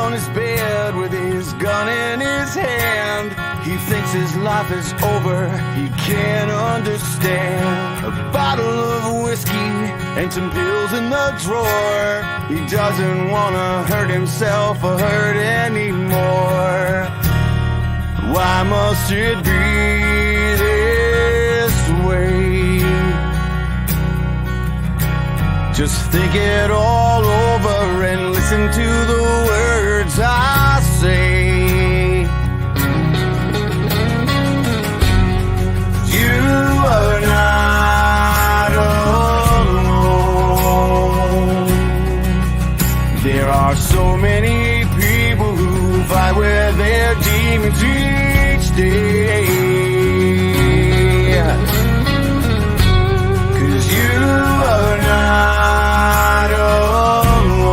on his bed with his gun in his hand. He thinks his life is over, he can't understand. A bottle of whiskey and some pills in the drawer. He doesn't want to hurt himself or hurt anymore. Why must it be this way? Just think it all over and listen to the words I say. You are not alone. There are so many people who fight with their demons each day. 'Cause you are not alone.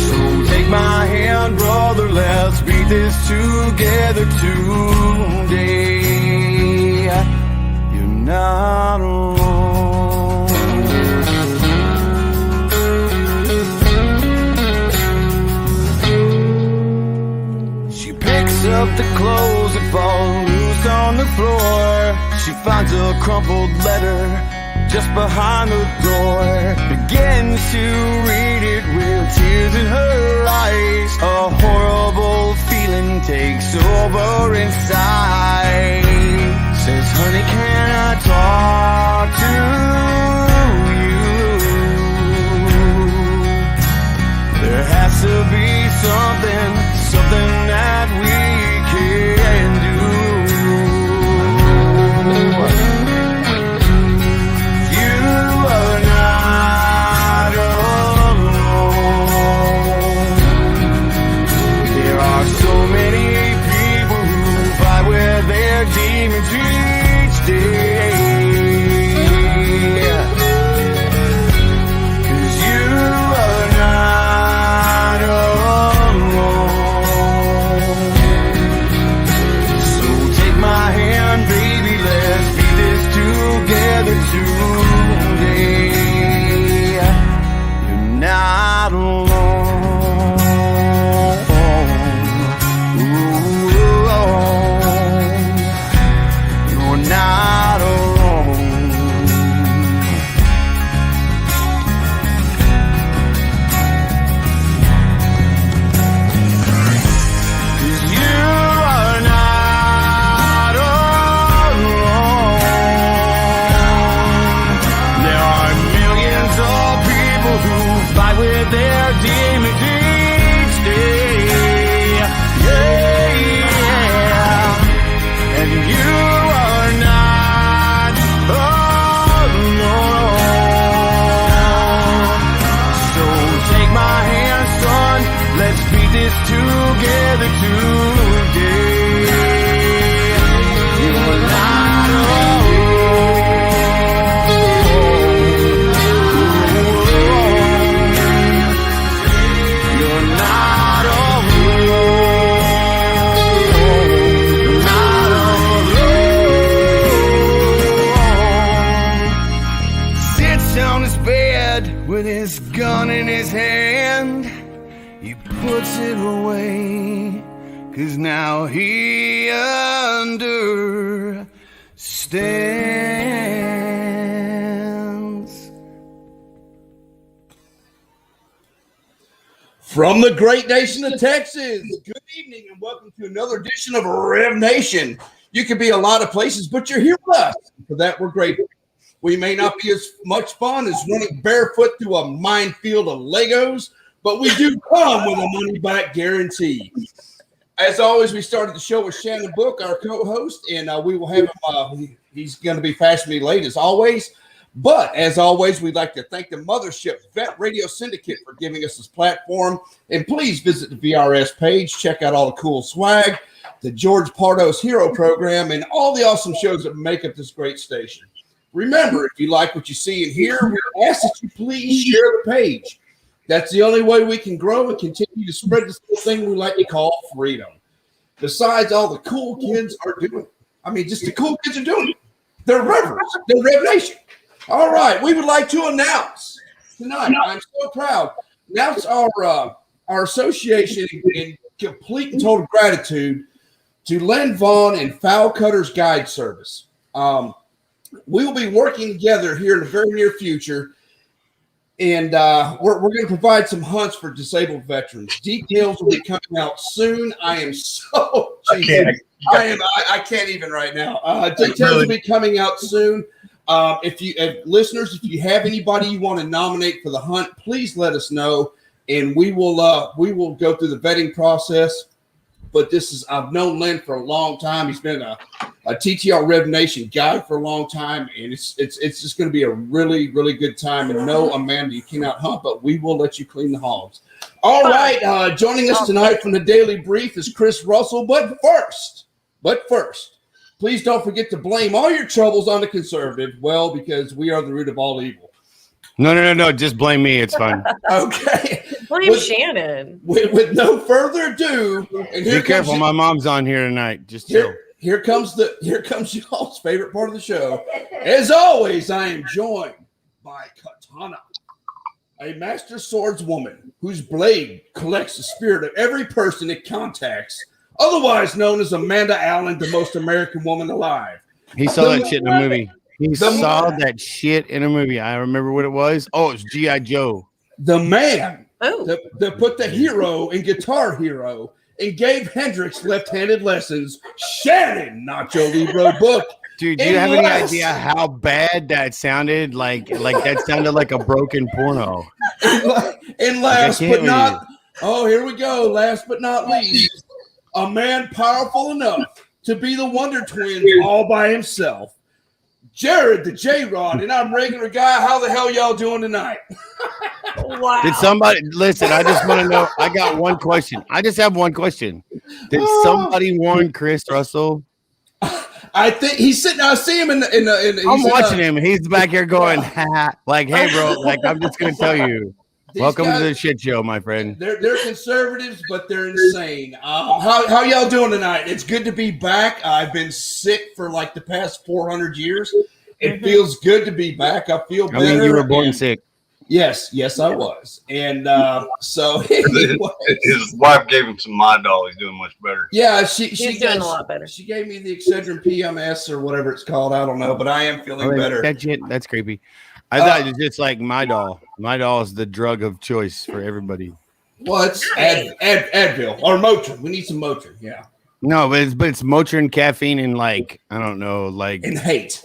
So take my hand, brother, let's beat this together today. You're not alone. She picks up the clothes that fall loose on the floor. She finds a crumpled letter just behind the door. Begins to read it with tears in her eyes. A horrible feeling takes over inside. Says, honey, can I talk to you? There has to be something that we can do. You are not alone. There are so many people who fight with their demons each day. 'Cause you are not alone. So take my hand, baby, let's beat this together today. You're not alone. Ooh, you're not alone. 'Cause you are not alone. There are millions of people who fight with their demons each day. Yeah. And you are not alone. So take my hand, son, let's beat this together today. You're not alone. You're not alone. Not alone. Sits on his bed with his gun in his hand. He puts it away, 'cause now he understands. From the great nation of Texas, good evening and welcome to another edition of Rev Nation. You could be a lot of places, but you're here with us. For that, we're grateful. We may not be as much fun as running barefoot through a minefield of Legos, but we do come with a money-back guarantee. As always, we started the show with Shannon Book, our co-host, and we will have him. He's going to be fashionably late as always. But as always, we'd like to thank the Mothership Vet Radio Syndicate for giving us this platform. And please visit the VRS page, check out all the cool swag, the George Pardo's Hero Program, and all the awesome shows that make up this great station. Remember, if you like what you see and hear, we ask that you please share the page. That's the only way we can grow and continue to spread this little thing we like to call freedom. Besides, all the cool kids are doing it. I mean, just the cool kids are doing it. They're Revers. They're Rev Nation. All right, we would like to announce tonight, I'm so proud Now it's our association in complete and total gratitude to Len Vaughn and Fowl Cutters Guide Service. We will be working together here in the very near future, and we're going to provide some hunts for disabled veterans. Details will be coming out soon. I am so I can't even right now. Details will be coming out soon. If listeners, if you have anybody you want to nominate for the hunt, please let us know, and we will go through the vetting process. But I've known Len for a long time. He's been a TTR Rev Nation guide for a long time, and it's just going to be a really, really good time. And no, Amanda, you cannot hunt, but we will let you clean the hogs. All right, joining us tonight from the Daily Brief is Chris Russell. But first, please don't forget to blame all your troubles on the conservative. Well, because we are the root of all evil. No. Just blame me. It's fine. Okay. Blame Shannon. With no further ado, and be careful. My mom's on here tonight. Just chill. Here comes y'all's favorite part of the show. As always, I am joined by Katana, a master swordswoman whose blade collects the spirit of every person it contacts, otherwise known as Amanda Allen, the most American woman alive. He saw that shit in a movie. He saw that shit in a movie. I remember what it was. Oh, it's G.I. Joe. The man that put the hero in Guitar Hero and gave Hendrix left-handed lessons. Shannon, not your Libro book. Dude, do you have any idea how bad that sounded? Like that sounded like a broken porno. And last but not, here we go. Last but not least, a man powerful enough to be the Wonder Twins all by himself. Jared the J-Rod, and I'm regular guy. How the hell y'all doing tonight? Wow. Did somebody listen? I just want to know. I got one question. I just have one question. Did somebody warn Chris Russell? I think he's sitting. I see him in the I'm watching him. He's back here going, like, hey, bro. Like, I'm just gonna tell you. Welcome to the shit show, my friend. They're conservatives, but they're insane. How y'all doing tonight? It's good to be back. I've been sick for like the past 400 years. It feels good to be back. I feel better. I mean, you were born sick. Yes, I was. And so anyways, his wife gave him some Midol. He's doing much better. Yeah, she's doing a lot better. She gave me the Excedrin PMS or whatever it's called. I don't know, but I am feeling better. That's creepy. I thought it's just like Midol. Midol is the drug of choice for everybody. Well, it's Advil or Motrin. We need some Motrin. Yeah. No, but it's Motrin, caffeine, and like I don't know, like and hate.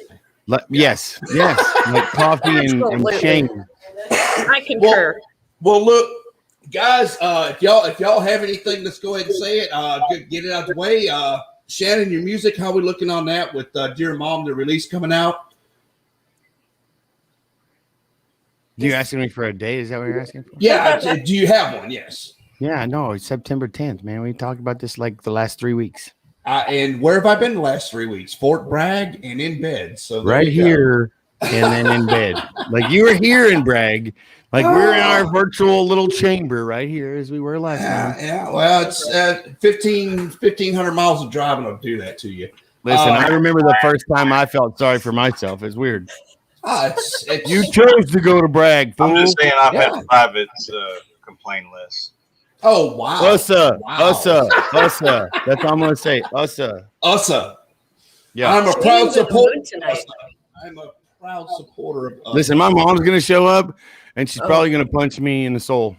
Yes, like coffee and shame. I concur. Well, look, guys. If y'all have anything, let's go ahead and say it. Get it out of the way. Shannon, your music. How we looking on that with Dear Mom, the release coming out? You asking me for a date? Is that what you're asking for? Yeah. Do you have one? Yes. Yeah, no, it's September 10th, man. We talked about this like the last 3 weeks. And where have I been the last 3 weeks? Fort Bragg and in bed. So right here and then in bed. Like you were here in Bragg. Like we're in our virtual little chamber right here as we were last time. Yeah. Well, it's 1,500 miles of driving will do that to you. Listen, I remember the first time I felt sorry for myself. It's weird. It's you chose to go to Bragg, fool. I'm just saying I've had privates complain less. Oh, wow. Ussa. That's all I'm going to say. Ussa. Yeah. I'm a proud supporter. I'm a proud supporter of Ussa. Listen, my mom's going to show up, and she's probably going to punch me in the soul.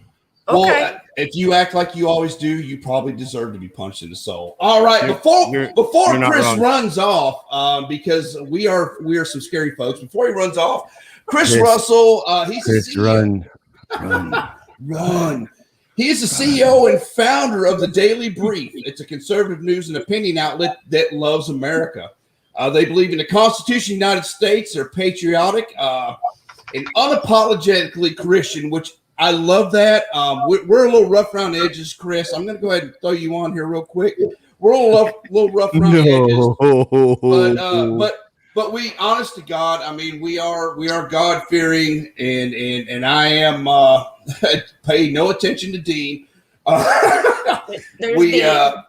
Well, if you act like you always do, you probably deserve to be punched in the soul. All right, before Chris runs off, because we are some scary folks. Before he runs off, Chris Russell, he's Chris, run. He's the CEO and founder of the Daily Brief. It's a conservative news and opinion outlet that loves America. They believe in the Constitution of the United States. They're patriotic and unapologetically Christian, which I love that. We're a little rough around the edges, Chris. I'm going to go ahead and throw you on here real quick. We're a little rough around the edges, but we, honest to God, I mean, we are God fearing, and I am pay no attention to Dean. We go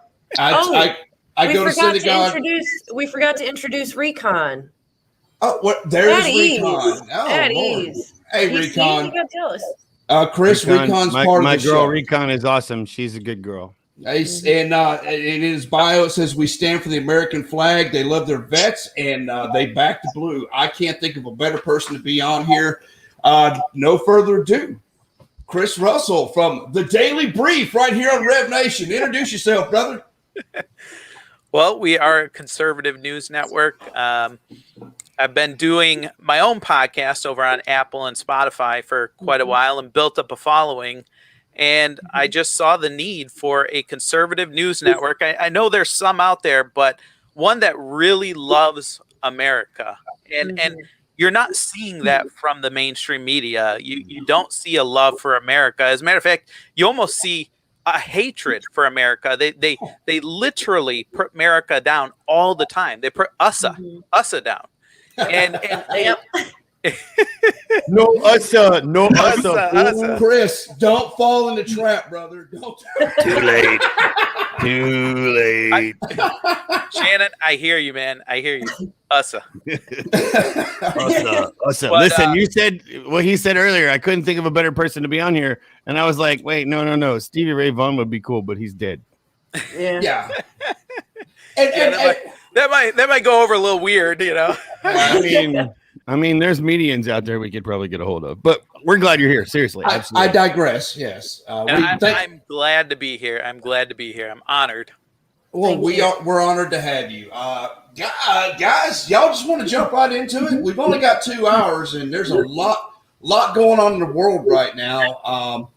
to synagogue. We forgot to introduce Recon. Oh, what? There's At Recon. Ease. Oh, at Lord. ease. Hey, You Recon. gotta tell us. Chris, Recon's part my of the girl show. Recon is awesome. She's a good girl. And in his bio, it says, we stand for the American flag. They love their vets, and they back the blue. I can't think of a better person to be on here. No further ado. Chris Russell from The Daily Brief right here on Rev Nation. Introduce yourself, brother. Well, we are a conservative news network. I've been doing my own podcast over on Apple and Spotify for quite a while and built up a following. And I just saw the need for a conservative news network. I know there's some out there, but one that really loves America. And you're not seeing that from the mainstream media. You don't see a love for America. As a matter of fact, you almost see a hatred for America. They literally put America down all the time. They put USA down. And no USA. Chris, don't fall in the trap, brother. Don't. Too late. Shannon, I hear you, man. I hear you. USA. But, listen, you said what he said earlier. I couldn't think of a better person to be on here, and I was like, wait, no. Stevie Ray Vaughan would be cool, but he's dead. Yeah. That might go over a little weird, you know. I mean, there's medians out there we could probably get a hold of, but we're glad you're here. Seriously, I digress. Yes, I'm glad to be here. I'm I'm honored. Well, we're honored to have you, guys. Y'all just want to jump right into it. We've only got 2 hours, and there's a lot going on in the world right now.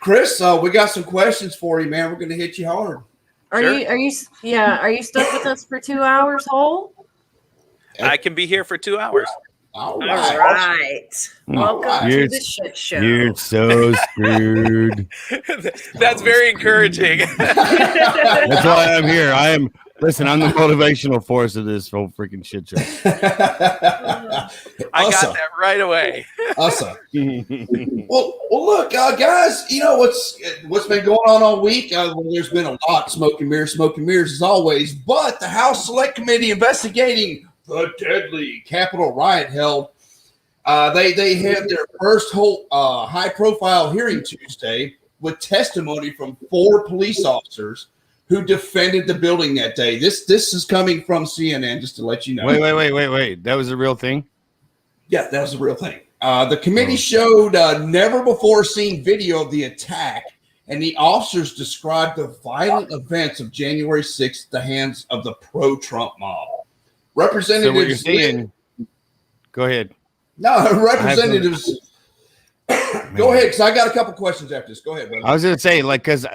Chris, we got some questions for you, man. We're going to hit you hard. Are you stuck with us for 2 hours whole? I can be here for 2 hours. All right. Welcome to the shit show. You're so screwed. That's very encouraging. That's why I'm here. Listen, I'm the motivational force of this whole freaking shit show. I got that right away. Awesome. Well, look, guys, you know what's been going on all week? There's been a lot smoke and mirrors as always, but the House Select Committee investigating the deadly Capitol riot held. They had their first whole high-profile hearing Tuesday with testimony from 4 police officers who defended the building that day. This is coming from CNN, just to let you know. Wait. That was a real thing? Yeah, that was a real thing. The committee showed never-before-seen video of the attack, and the officers described the violent events of January 6th at the hands of the pro-Trump mob. Representatives. So what you're saying? Go ahead. No, representatives. Go ahead, because I got a couple questions after this. Go ahead, brother. I was going to say, because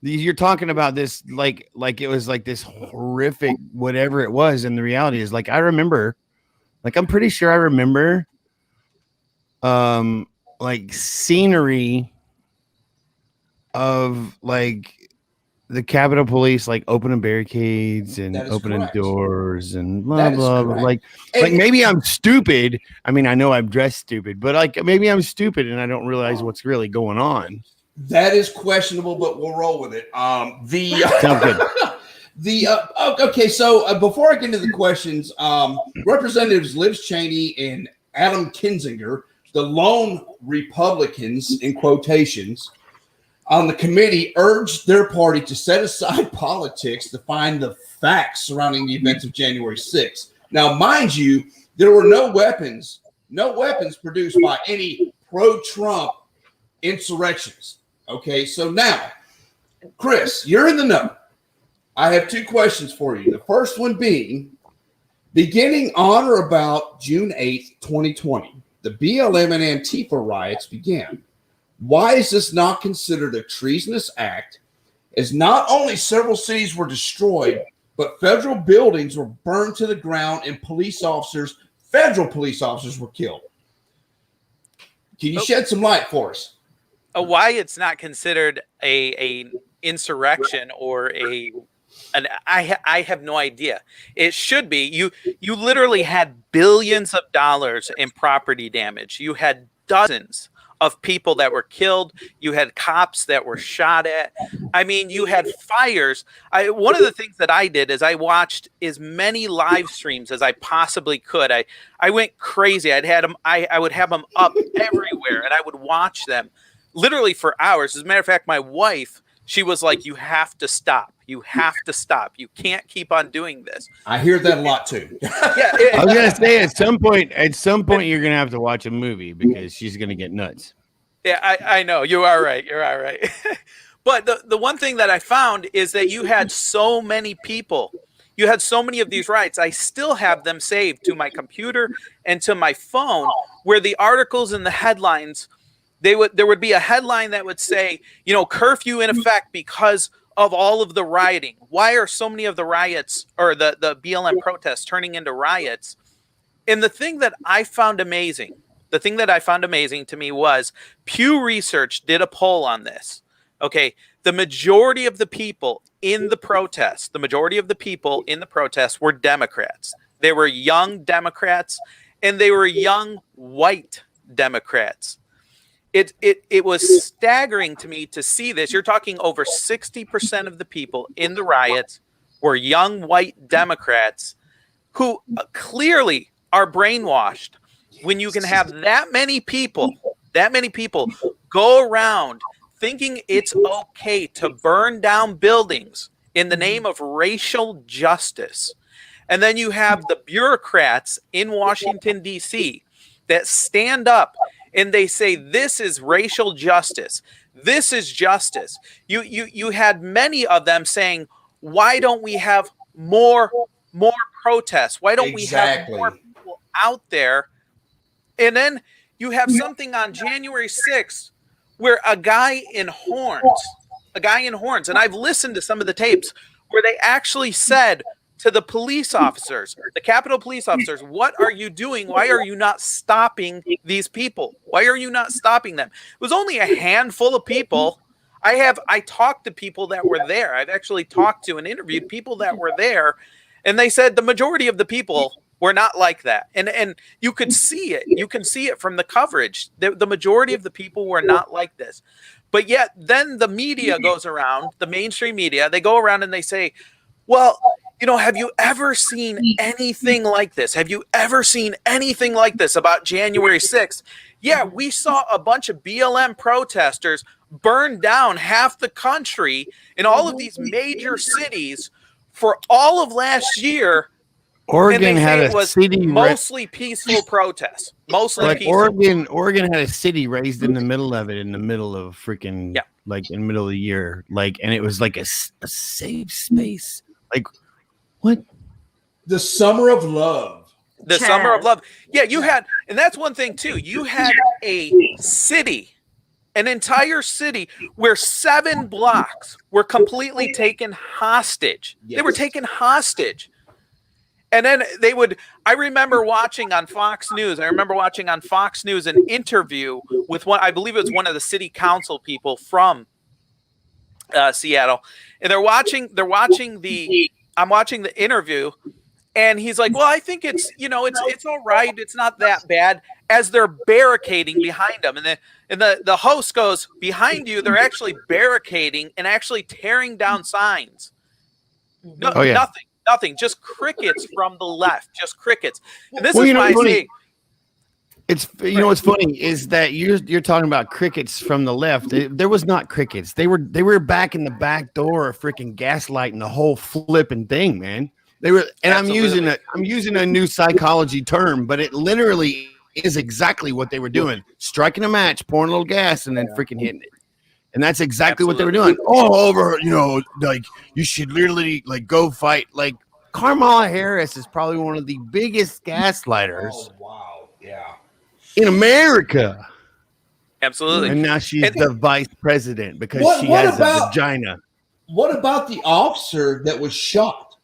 you're talking about this, like it was like this horrific whatever it was, and the reality is, I remember, I'm pretty sure I remember, scenery of the Capitol Police opening barricades and opening correct. Doors and blah blah blah. Maybe I'm stupid. I mean, I know I'm dressed stupid, but maybe I'm stupid and I don't realize what's really going on. That is questionable, but we'll roll with it. Sounds good. Okay. So before I get into the questions, Representatives Liz Cheney and Adam Kinzinger, the lone Republicans in quotations, on the committee urged their party to set aside politics to find the facts surrounding the events of January 6th. Now, mind you, there were no weapons produced by any pro-Trump insurrections. Okay, so now, Chris, you're in the know. I have 2 questions for you. The first one being, beginning on or about June 8th, 2020, the BLM and Antifa riots began. Why is this not considered a treasonous act, as not only several cities were destroyed, but federal buildings were burned to the ground and federal police officers were killed? Can you shed some light for us? Why it's not considered a insurrection or I have no idea. It should be. You literally had billions of dollars in property damage. You had dozens of people that were killed. You had cops that were shot at. I mean, you had fires. One of the things that I did is I watched as many live streams as I possibly could. I went crazy. I would have them up everywhere, and I would watch them literally for hours. As a matter of fact, my wife, she was like, "You have to stop. You have to stop. You can't keep on doing this." I hear that a lot too. I was gonna say at some point you're gonna have to watch a movie because she's gonna get nuts. Yeah, I know. You are right. You're all right. But the one thing that I found is that you had so many people. You had so many of these riots. I still have them saved to my computer and to my phone, where the articles and the headlines, there would be a headline that would say, you know, curfew in effect because of all of the rioting. Why are so many of the riots or the BLM protests turning into riots? And the thing that I found amazing to me was Pew Research did a poll on this. Okay, the majority of the people in the protests, were Democrats. They were young Democrats, and they were young white Democrats. It was staggering to me to see this. You're talking over 60% of the people in the riots were young white Democrats who clearly are brainwashed. When you can have that many people go around thinking it's okay to burn down buildings in the name of racial justice. And then you have the bureaucrats in Washington, D.C. that stand up and they say, this is racial justice. This is justice. You had many of them saying, why don't we have more protests? Why don't we have more people out there? And then you have something on January 6th where a guy in horns, and I've listened to some of the tapes where they actually said to the police officers, the Capitol police officers, what are you doing? Why are you not stopping these people? Why are you not stopping them? It was only a handful of people. I talked to people that were there. I've actually talked to and interviewed people that were there, and they said the majority of the people were not like that. And you could see it. You can see it from the coverage. The majority of the people were not like this. But yet then the media goes around, the mainstream media, they go around and they say, well, you know, have you ever seen anything like this? Have you ever seen anything like this about January 6th? Yeah, we saw a bunch of BLM protesters burn down half the country in all of these major cities for all of last year. Oregon had a city mostly peaceful protests. Mostly peaceful. Oregon had a city raised in the middle of it, in the middle of freaking like in the middle of the year, like, and it was like a safe space. Like, what? The summer of love. The summer of love. Yeah, you had, and that's one thing too. You had a city, an entire city where 7 blocks were completely taken hostage. Yes. They were taken hostage. And then I remember watching on Fox News an interview with I believe it was one of the city council people from Seattle. And I'm watching the interview, and he's like, well, I think it's all right. It's not that bad, as they're barricading behind them. And the host goes, behind you, they're actually barricading and actually tearing down signs. Nothing, just crickets from the left, just crickets. And this is my thing. It's what's funny is that you're talking about crickets from the left. There was not crickets. They were back in the back door, freaking gaslighting the whole flipping thing, man. They were, and Absolutely. I'm using a new psychology term, but it literally is exactly what they were doing: striking a match, pouring a little gas, and then freaking hitting it. And that's exactly what they were doing. Like, you should literally like go fight. Like, Kamala Harris is probably one of the biggest gaslighters. Oh, wow. Yeah. In America. Absolutely. And now she's the vice president because she has a vagina. What about the officer that was shot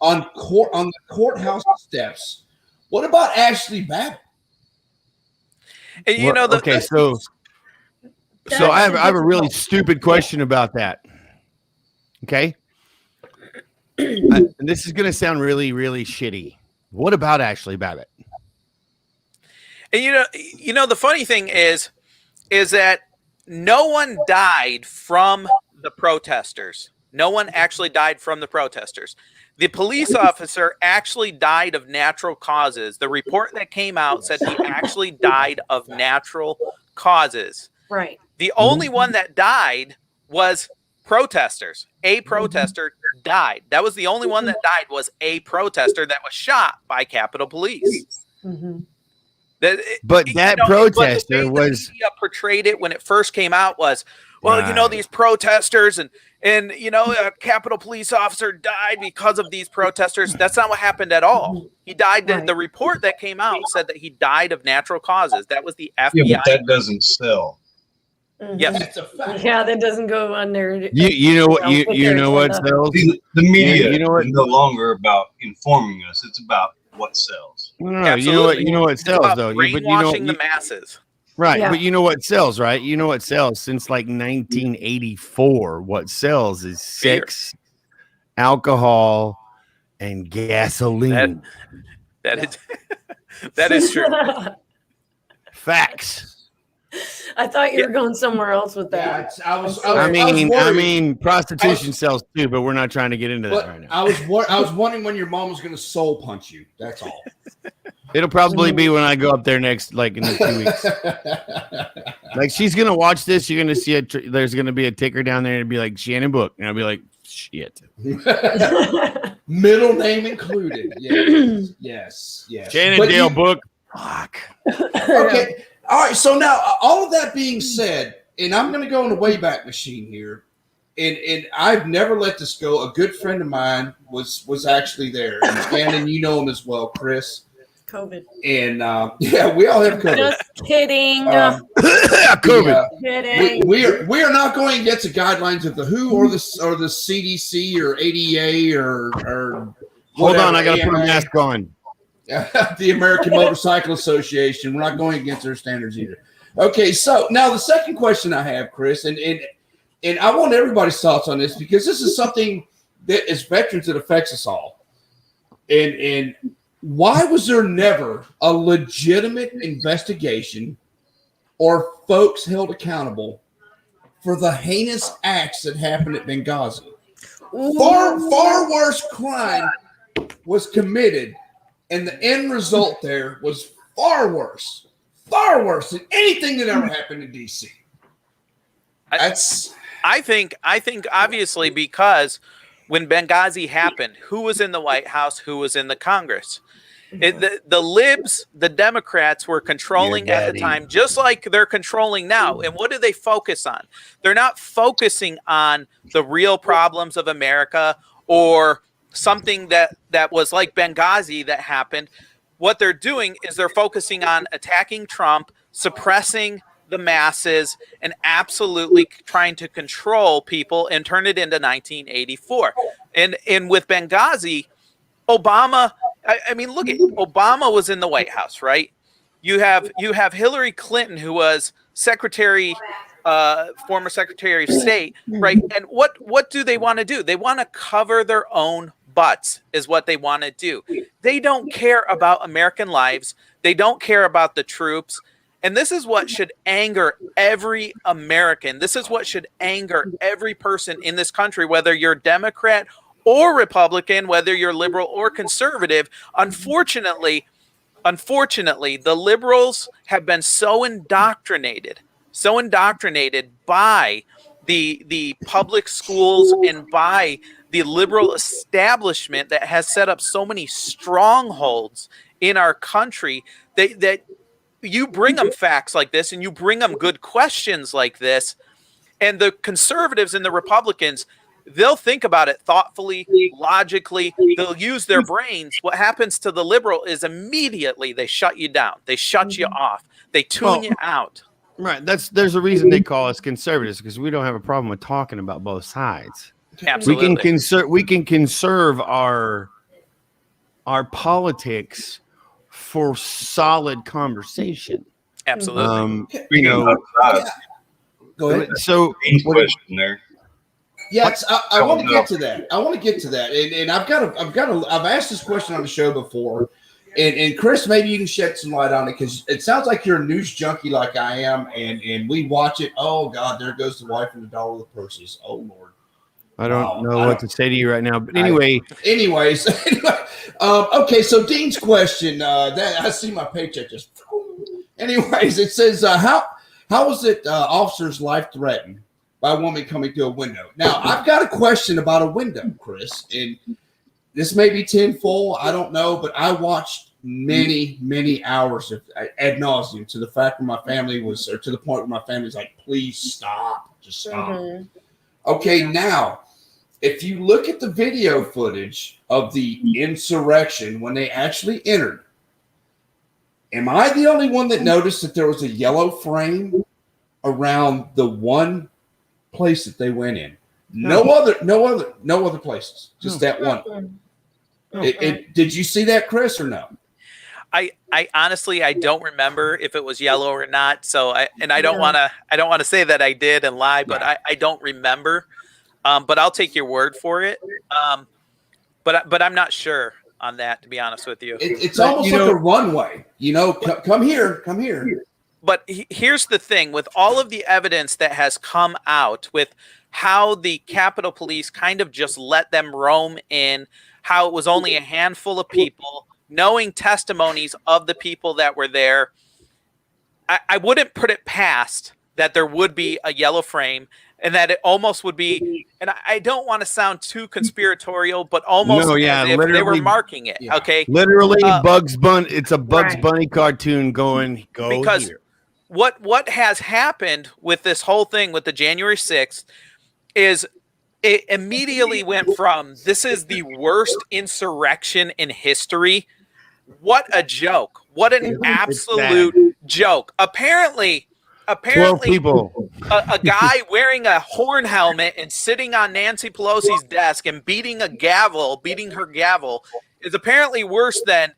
on the courthouse steps? What about Ashley Babbitt? And So I have a really stupid question about that. Okay. And this is going to sound really, really shitty. What about Ashley Babbitt? And the funny thing is, is that no one died from the protesters. No one actually died from the protesters. The police officer actually died of natural causes. The report that came out said he actually died of natural causes. Right. The only one that died was protesters. A protester died. That was the only one that died, was a protester that was shot by Capitol Police. Mhm. But that protester the was media portrayed it when it first came out was, well, you know, these protesters and a Capitol Police officer died because of these protesters. That's not what happened at all. He died. The report that came out said that he died of natural causes. That was the FBI. Yeah, but that doesn't sell. Yes, That's a fact. Yeah, that doesn't go on there. you know what you know what sells? The media You know what? is no longer about informing us. It's about what sells. No, you know what It's sells about though. brainwashing the masses. Right, Yeah. but you know what sells, right? You know what sells since like 1984. What sells is sex, alcohol, and gasoline. That is that is true. Facts. I thought you were going somewhere else with Yeah, that. I mean, prostitution sells too, but we're not trying to get into that right now. I was wondering when your mom was going to soul punch you. That's all. It'll probably be when I go up there next, like in 2 weeks. Like she's gonna watch this. You're gonna see it. There's gonna be a ticker down there and be like Shannon Book, and I'll be like, shit. Middle name included. Yes. Shannon But Dale you- Book. Fuck. Okay. All right. So now, all of that being said, and I'm going to go in the Wayback Machine here, and I've never let this go. A good friend of mine was actually there, and Shannon, you know him as well, Chris. COVID. And yeah, we all have COVID. Just kidding. COVID. Kidding. We are not going against the guidelines of the WHO or the CDC or ADA or Hold on, whatever, I gotta put a AMA. mask on. The American Motorcycle Association. We're not going against their standards either. Okay, so now the second question I have, Chris, and I want everybody's thoughts on this because this is something that as veterans that affects us all. And why was there never a legitimate investigation or folks held accountable for the heinous acts that happened at Benghazi? Far worse crime was committed, and the end result there was far worse than anything that ever happened in D.C. I think obviously because when Benghazi happened, who was in the White House? Who was in the Congress? The libs, the Democrats were controlling at the time, just like they're controlling now. And what do they focus on? They're not focusing on the real problems of America or something that was like Benghazi that happened. What they're doing is they're focusing on attacking Trump, suppressing the masses, and absolutely trying to control people and turn it into 1984. And with Benghazi, Obama, I mean, look at Obama was in the White House, right? You have Hillary Clinton, who was former Secretary of State, right? And what do they want to do? They want to cover their own butts, is what they want to do. They don't care about American lives. They don't care about the troops. And this is what should anger every American. This is what should anger every person in this country, whether you're Democrat or Republican, whether you're liberal or conservative. Unfortunately, the liberals have been so indoctrinated by the public schools and by the liberal establishment that has set up so many strongholds in our country that you bring them facts like this and you bring them good questions like this, and the conservatives and the Republicans, they'll think about it thoughtfully, logically. They'll use their brains. What happens to the liberal is immediately they shut you down. They shut you off. They tune you out. Right. There's a reason they call us conservatives, because we don't have a problem with talking about both sides. Absolutely. We can conserve our politics for solid conversation. Absolutely. Go ahead. So Question there. Yes, I want to get to that. And I've asked this question on the show before, And Chris, maybe you can shed some light on it because it sounds like you're a news junkie like I am, and we watch it. Oh God, there goes the wife and the daughter with the purses. Oh Lord. I don't know what to say to you right now, but anyway. Anyways, okay. So Dean's question. That I see my paycheck just. Anyways, it says how was it officer's life threatened by a woman coming through a window? Now I've got a question about a window, Chris, and this may be tenfold. I don't know, but I watched many hours of ad nauseum to the fact where my family was, or to the point where my family's like, please stop, just stop. Mm-hmm. Okay, now, if you look at the video footage of the insurrection when they actually entered, am I the only one that noticed that there was a yellow frame around the one place that they went in? No other places. Just that one. Did you see that, Chris, or no? I honestly I don't remember if it was yellow or not. So I don't want to say that I did and lie, but I don't remember. But I'll take your word for it. But I'm not sure on that, to be honest with you. It's almost like a runway. Come here. But here's the thing: with all of the evidence that has come out, with how the Capitol Police kind of just let them roam in, how it was only a handful of people, knowing testimonies of the people that were there, I wouldn't put it past that there would be a yellow frame and that it almost would be, and I don't want to sound too conspiratorial, but almost as if they were marking it, okay? Literally Bugs Bunny, it's a Bugs Bunny cartoon going, because here. What has happened with this whole thing with the January 6th is it immediately went from, this is the worst insurrection in history. What a joke. What an absolute joke. Apparently 12 people. A guy wearing a horn helmet and sitting on Nancy Pelosi's desk and beating her gavel is apparently worse than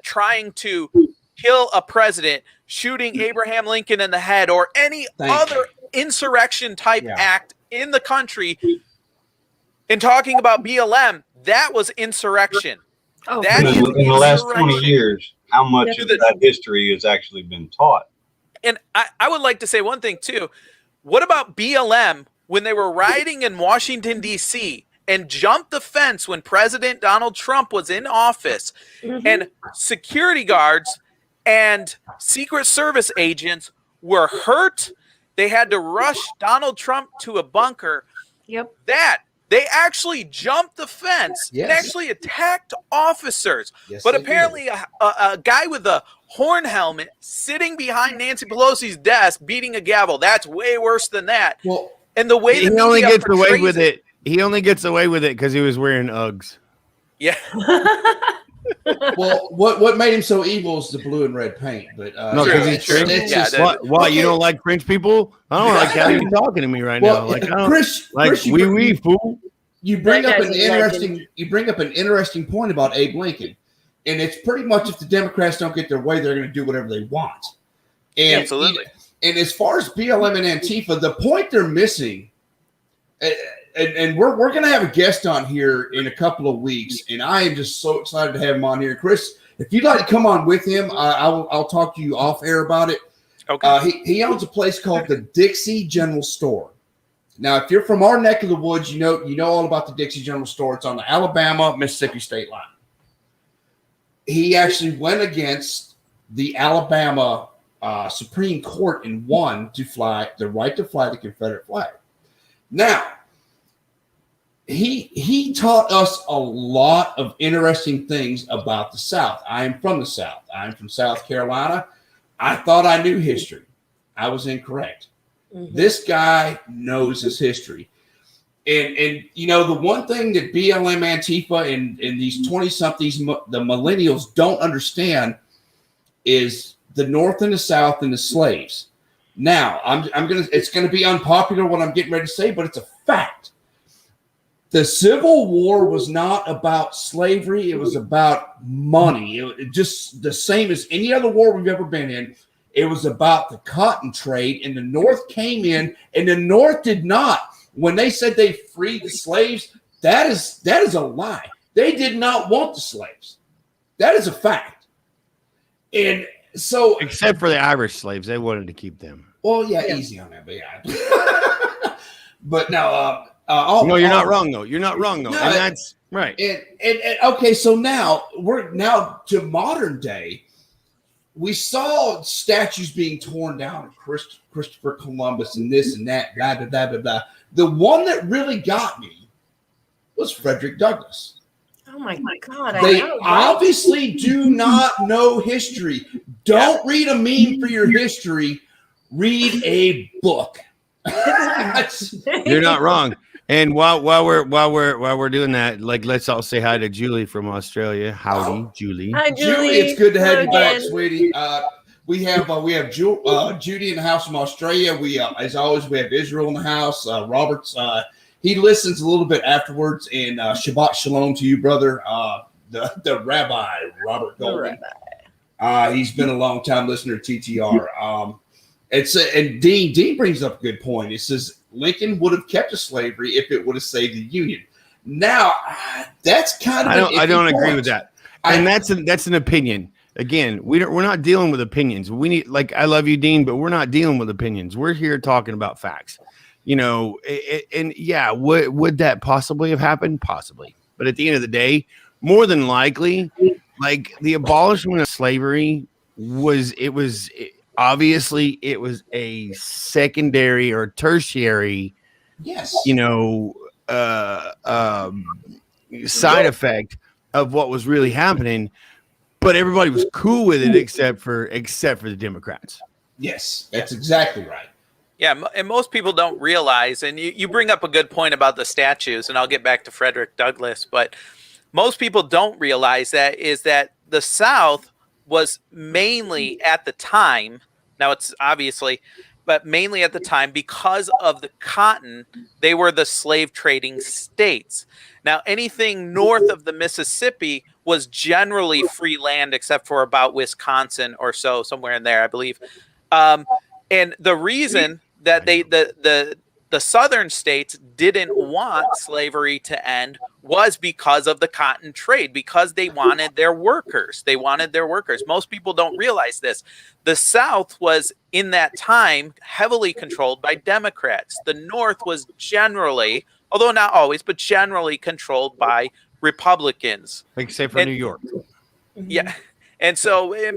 trying to kill a president, shooting Abraham Lincoln in the head, or any other insurrection type act in the country. And talking about BLM, that was insurrection. In the last 20 years, how much of that history has actually been taught? And I would like to say one thing, too. What about BLM when they were riding in Washington, D.C., and jumped the fence when President Donald Trump was in office, and security guards and Secret Service agents were hurt? They had to rush Donald Trump to a bunker. Yep. They actually jumped the fence and actually attacked officers. But apparently a guy with a horn helmet sitting behind Nancy Pelosi's desk beating a gavel, that's way worse than that. Well, and the way he only gets away with it. He only gets away with it because he was wearing Uggs. Yeah. Well, what made him so evil is the blue and red paint. But no, because he's French. Why you don't like French people? I don't like how you're talking to me right now. Like, I don't, Chris, we fool. You bring up an interesting point about Abe Lincoln, and it's pretty much if the Democrats don't get their way, they're going to do whatever they want. And, absolutely. And as far as BLM and Antifa, the point they're missing, and we're going to have a guest on here in a couple of weeks, and I am just so excited to have him on here. Chris, if you'd like to come on with him, I'll talk to you off air about it. Okay. He owns a place called the Dixie General Store. Now, if you're from our neck of the woods, you know all about the Dixie General Store. It's on the Alabama-Mississippi state line. He actually went against the Alabama Supreme Court and won the right to fly the Confederate flag. Now, he taught us a lot of interesting things about the South. I am from the South. I am from South Carolina. I thought I knew history. I was incorrect. This guy knows his history. And the one thing that BLM, Antifa, and these 20-somethings, the millennials don't understand is the North and the South and the slaves. Now, it's gonna be unpopular what I'm getting ready to say, but it's a fact. The Civil War was not about slavery. It was about money. It just the same as any other war we've ever been in. It was about the cotton trade, and the North came in, and the North did not. When they said they freed the slaves, that is a lie. They did not want the slaves. That is a fact. And so, except for the Irish slaves, they wanted to keep them. well, yeah, easy on that, but yeah. But no, no, you're not wrong though. You're not wrong though, No, and that's right. And okay, so now we're to modern day. We saw statues being torn down of Christopher Columbus and this and that, blah, blah, blah, blah, blah. The one that really got me was Frederick Douglass. Oh my God. They obviously do not know history. Don't read a meme for your history. Read a book. You're not wrong. And while we're doing that, like, let's all say hi to Julie from Australia. Howdy, Julie. Hi, Julie, it's good to have you back, sweetie. We have Judy in the house from Australia. We as always, we have Israel in the house. Robert's he listens a little bit afterwards. And Shabbat Shalom to you, brother. The Rabbi Robert Goldman. He's been a long time listener to TTR. And Dean brings up a good point. It says Lincoln would have kept us slavery if it would have saved the Union. Now, that's kind of I don't agree with that, and that's an opinion. Again, we're not dealing with opinions. We need, like, I love you, Dean, but we're not dealing with opinions. We're here talking about facts. You know, and yeah, would that possibly have happened? Possibly, but at the end of the day, more than likely, like, the abolishment of slavery obviously it was a secondary or tertiary, side effect of what was really happening, but everybody was cool with it except for the Democrats. Yes, that's exactly right. Yeah, and most people don't realize, and you bring up a good point about the statues, and I'll get back to Frederick Douglass, but most people don't realize that the South was mainly at the time, now it's obviously, but mainly at the time, because of the cotton, they were the slave trading states. Now, anything north of the Mississippi was generally free land, except for about Wisconsin or so, somewhere in there, I believe. And the reason that the southern states didn't want slavery to end was because of the cotton trade, because they wanted their workers. Most people don't realize this. The South was, in that time, heavily controlled by Democrats. The North was generally, although not always, but generally controlled by Republicans. Except for New York. Yeah. And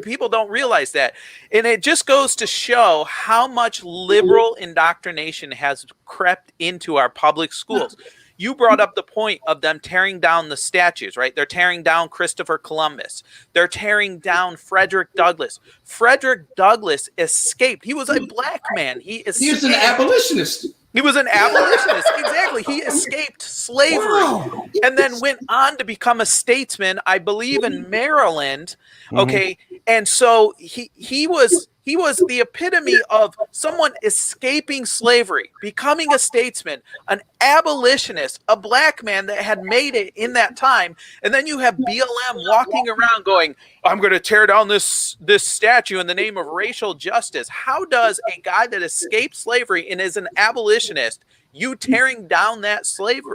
people don't realize that. And it just goes to show how much liberal indoctrination has crept into our public schools. You brought up the point of them tearing down the statues, right? They're tearing down Christopher Columbus. They're tearing down Frederick Douglass. Frederick Douglass escaped. He was a black man. He was an abolitionist. He was an abolitionist. Exactly. He escaped slavery and then went on to become a statesman, I believe, in Maryland. Okay. And so he was the epitome of someone escaping slavery, becoming a statesman, an abolitionist, a black man that had made it in that time. And then you have BLM walking around going, I'm going to tear down this statue in the name of racial justice. How does a guy that escaped slavery and is an abolitionist, you tearing down that statue,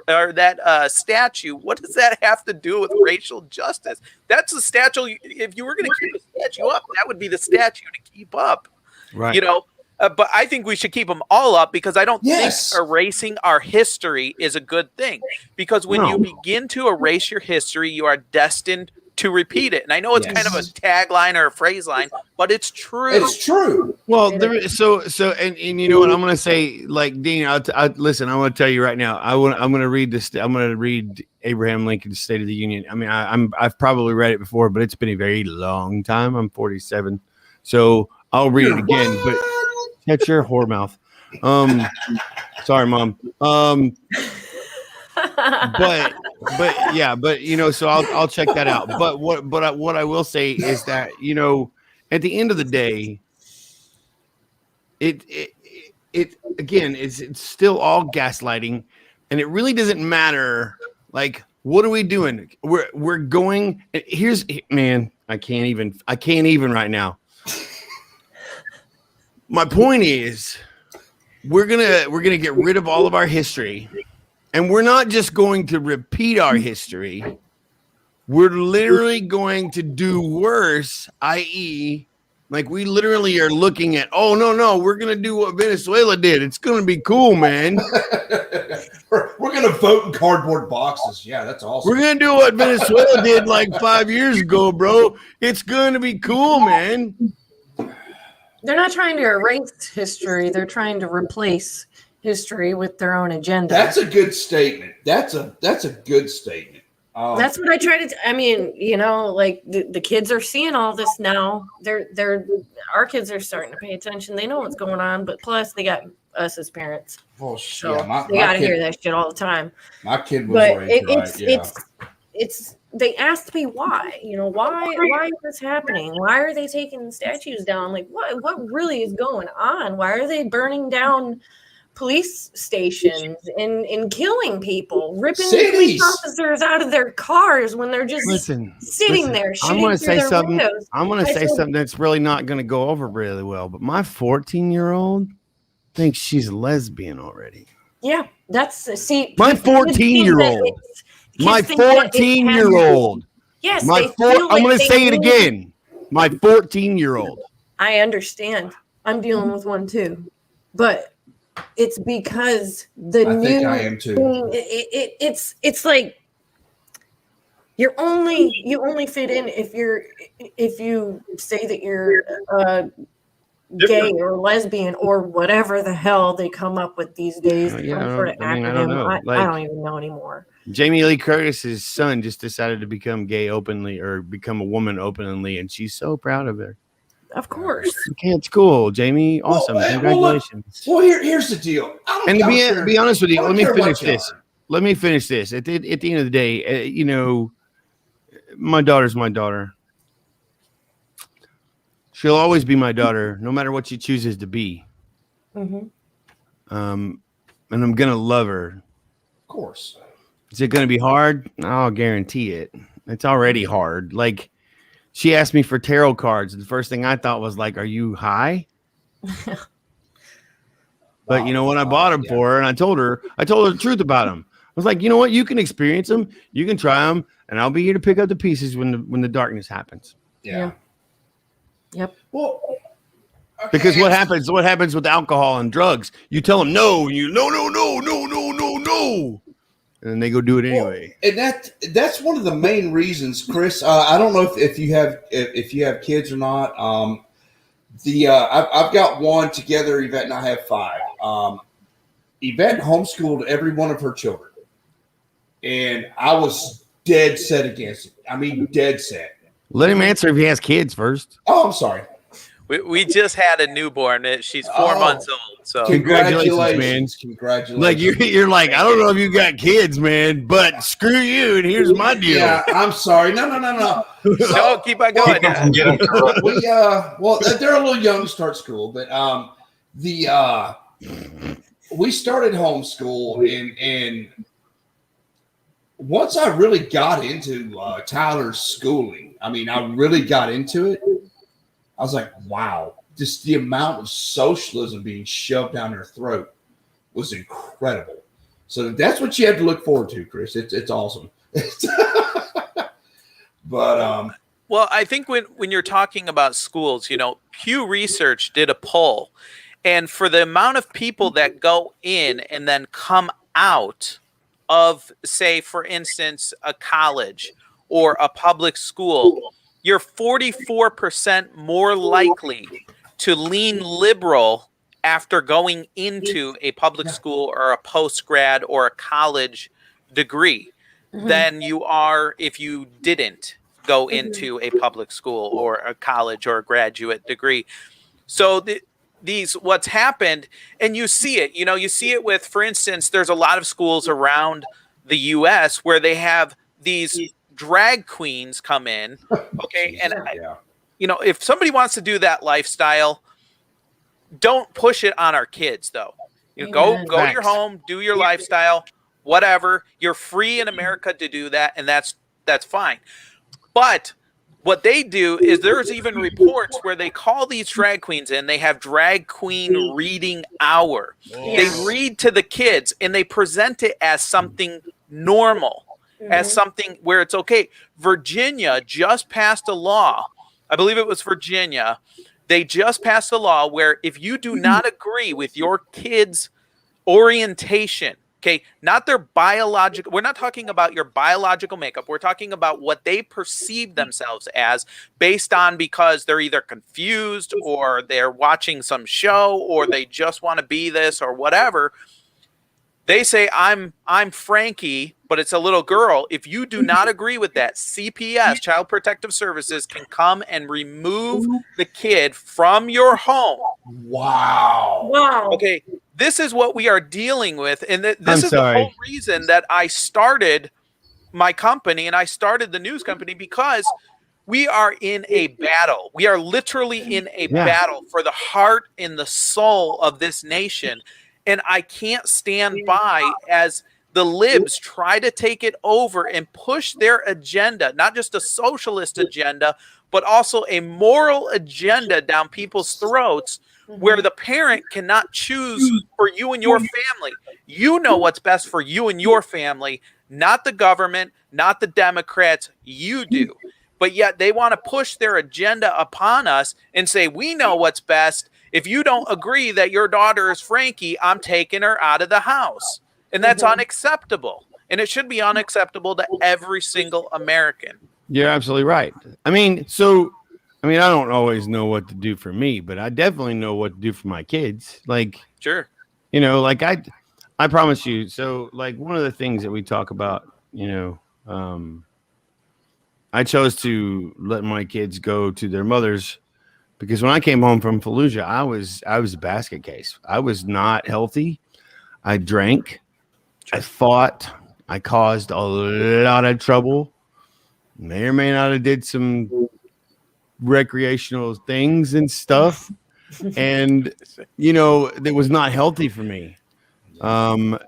what does that have to do with racial justice? That's a statue. If you were going to keep a statue up, that would be the statue to keep up. Right. You know, but I think we should keep them all up, because I don't think erasing our history is a good thing. Because when you begin to erase your history, you are destined to repeat it. And I know it's kind of a tagline or a phrase line, but it's true. It's true. Well, and you know what I'm going to say, like, Dean, listen, I want to tell you right now, I'm going to read this. I'm going to read Abraham Lincoln's State of the Union. I mean, I've probably read it before, but it's been a very long time. I'm 47. So I'll read it again, but catch your whore mouth. Sorry, Mom. But you know, so I'll check that out. But what I will say is that, you know, at the end of the day, it again, it's still all gaslighting, and it really doesn't matter. Like, what are we doing? We're going. Here's, man, I can't even right now. My point is, we're gonna get rid of all of our history. And we're not just going to repeat our history. we're literally going to do worse, i.e., like we literally are looking at, oh, no, we're going to do what Venezuela did. It's going to be cool, man. We're going to vote in cardboard boxes. Yeah, that's awesome. We're going to do what Venezuela did like 5 years ago, bro. It's going to be cool, man. They're not trying to erase history. They're trying to replace history with their own agenda. That's a good statement. That's a good statement. That's what I try to. I mean, like the kids are seeing all this now. Our kids are starting to pay attention. They know what's going on, but plus they got us as parents. Well, so yeah, they got to hear that shit all the time. My kid was raised it's. They asked me why. Why is this happening? Why are they taking statues down? Like, what really is going on? Why are they burning down police stations and killing people, ripping police officers out of their cars when they're just sitting there? I'm going to say something. I'm going to say something that's really not going to go over really well. But my 14-year-old thinks she's a lesbian already. Yeah, that's my 14-year-old. My 14-year-old. Yes, I'm going to say it again. My 14-year-old. I understand. I'm dealing with one too, but it's because I think I am too. It's like you only fit in if you say that you're gay or lesbian or whatever the hell they come up with these days. Some sort of acronym. I don't know. I don't even know anymore. Jamie Lee Curtis's son just decided to become gay openly or become a woman openly, and she's so proud of it. Of course. Okay, it's cool, Jamie. Awesome. Congratulations. Well, here's the deal. And to be honest with you, let me finish this. At the end of the day, my daughter's my daughter. She'll always be my daughter, no matter what she chooses to be. Mm-hmm. And I'm going to love her. Of course. Is it going to be hard? I'll guarantee it. It's already hard. Like, she asked me for tarot cards. The first thing I thought was like, are you high? But you know what? I bought them for her, and I told her the truth about them. I was like, you know what? You can experience them. You can try them, and I'll be here to pick up the pieces when the darkness happens. Yeah. Yep. Well, okay, because what happens with alcohol and drugs? You tell them no, and no. And then they go do it anyway. Well, and that's one of the main reasons, Chris. I don't know if you have kids or not. I've got one together. Yvette and I have 5. Yvette homeschooled every one of her children, and I was dead set against it. I mean, dead set. Let him answer if he has kids first. Oh, I'm sorry. We just had a newborn. She's 4 months old. So congratulations, man! Congratulations. Like you're like, I don't know if you got kids, man, but screw you. And here's my deal. Yeah, I'm sorry. No. So keep on going. Well, they're a little young to start school, but we started homeschool, and once I really got into Tyler's schooling, I mean, I really got into it. I was like, wow, just the amount of socialism being shoved down their throat was incredible. So that's what you have to look forward to, Chris. It's awesome. But well, I think when you're talking about schools, Pew Research did a poll, and for the amount of people that go in and then come out of, say, for instance, a college or a public school, you're 44% more likely to lean liberal after going into a public school or a post-grad or a college degree than you are if you didn't go into a public school or a college or a graduate degree. So what's happened, and you see it, you see it with, for instance, there's a lot of schools around the U.S. where they have these drag queens come in. Okay. And if somebody wants to do that lifestyle, don't push it on our kids though. Go to your home, do your lifestyle, whatever. You're free in America to do that. And that's fine. But what they do is there's even reports where they call these drag queens in. They have drag queen reading hour. They read to the kids and they present it as something normal. as something where it's okay. Virginia just passed a law. I believe it was Virginia. They just passed a law where if you do not agree with your kid's orientation, okay, not their biological, we're not talking about your biological makeup. We're talking about what they perceive themselves as based on because they're either confused or they're watching some show or they just want to be this or whatever. They say, I'm Frankie, but it's a little girl. If you do not agree with that, CPS, Child Protective Services, can come and remove the kid from your home. Wow. Okay, this is what we are dealing with. And this is the whole reason that I started my company and I started the news company, because we are in a battle. We are literally in a battle for the heart and the soul of this nation. And I can't stand by as the libs try to take it over and push their agenda, not just a socialist agenda, but also a moral agenda down people's throats, where the parent cannot choose for you and your family. You know what's best for you and your family, not the government, not the Democrats. You do. But yet they want to push their agenda upon us and say, we know what's best. If you don't agree that your daughter is Frankie, I'm taking her out of the house. And that's unacceptable. And it should be unacceptable to every single American. You're absolutely right. I mean, I don't always know what to do for me, but I definitely know what to do for my kids. Like, sure. Like I promise you. So like one of the things that we talk about, I chose to let my kids go to their mothers because when I came home from Fallujah, I was a basket case. I was not healthy. I drank. I fought. I caused a lot of trouble. May or may not have did some recreational things and stuff. And, it was not healthy for me. But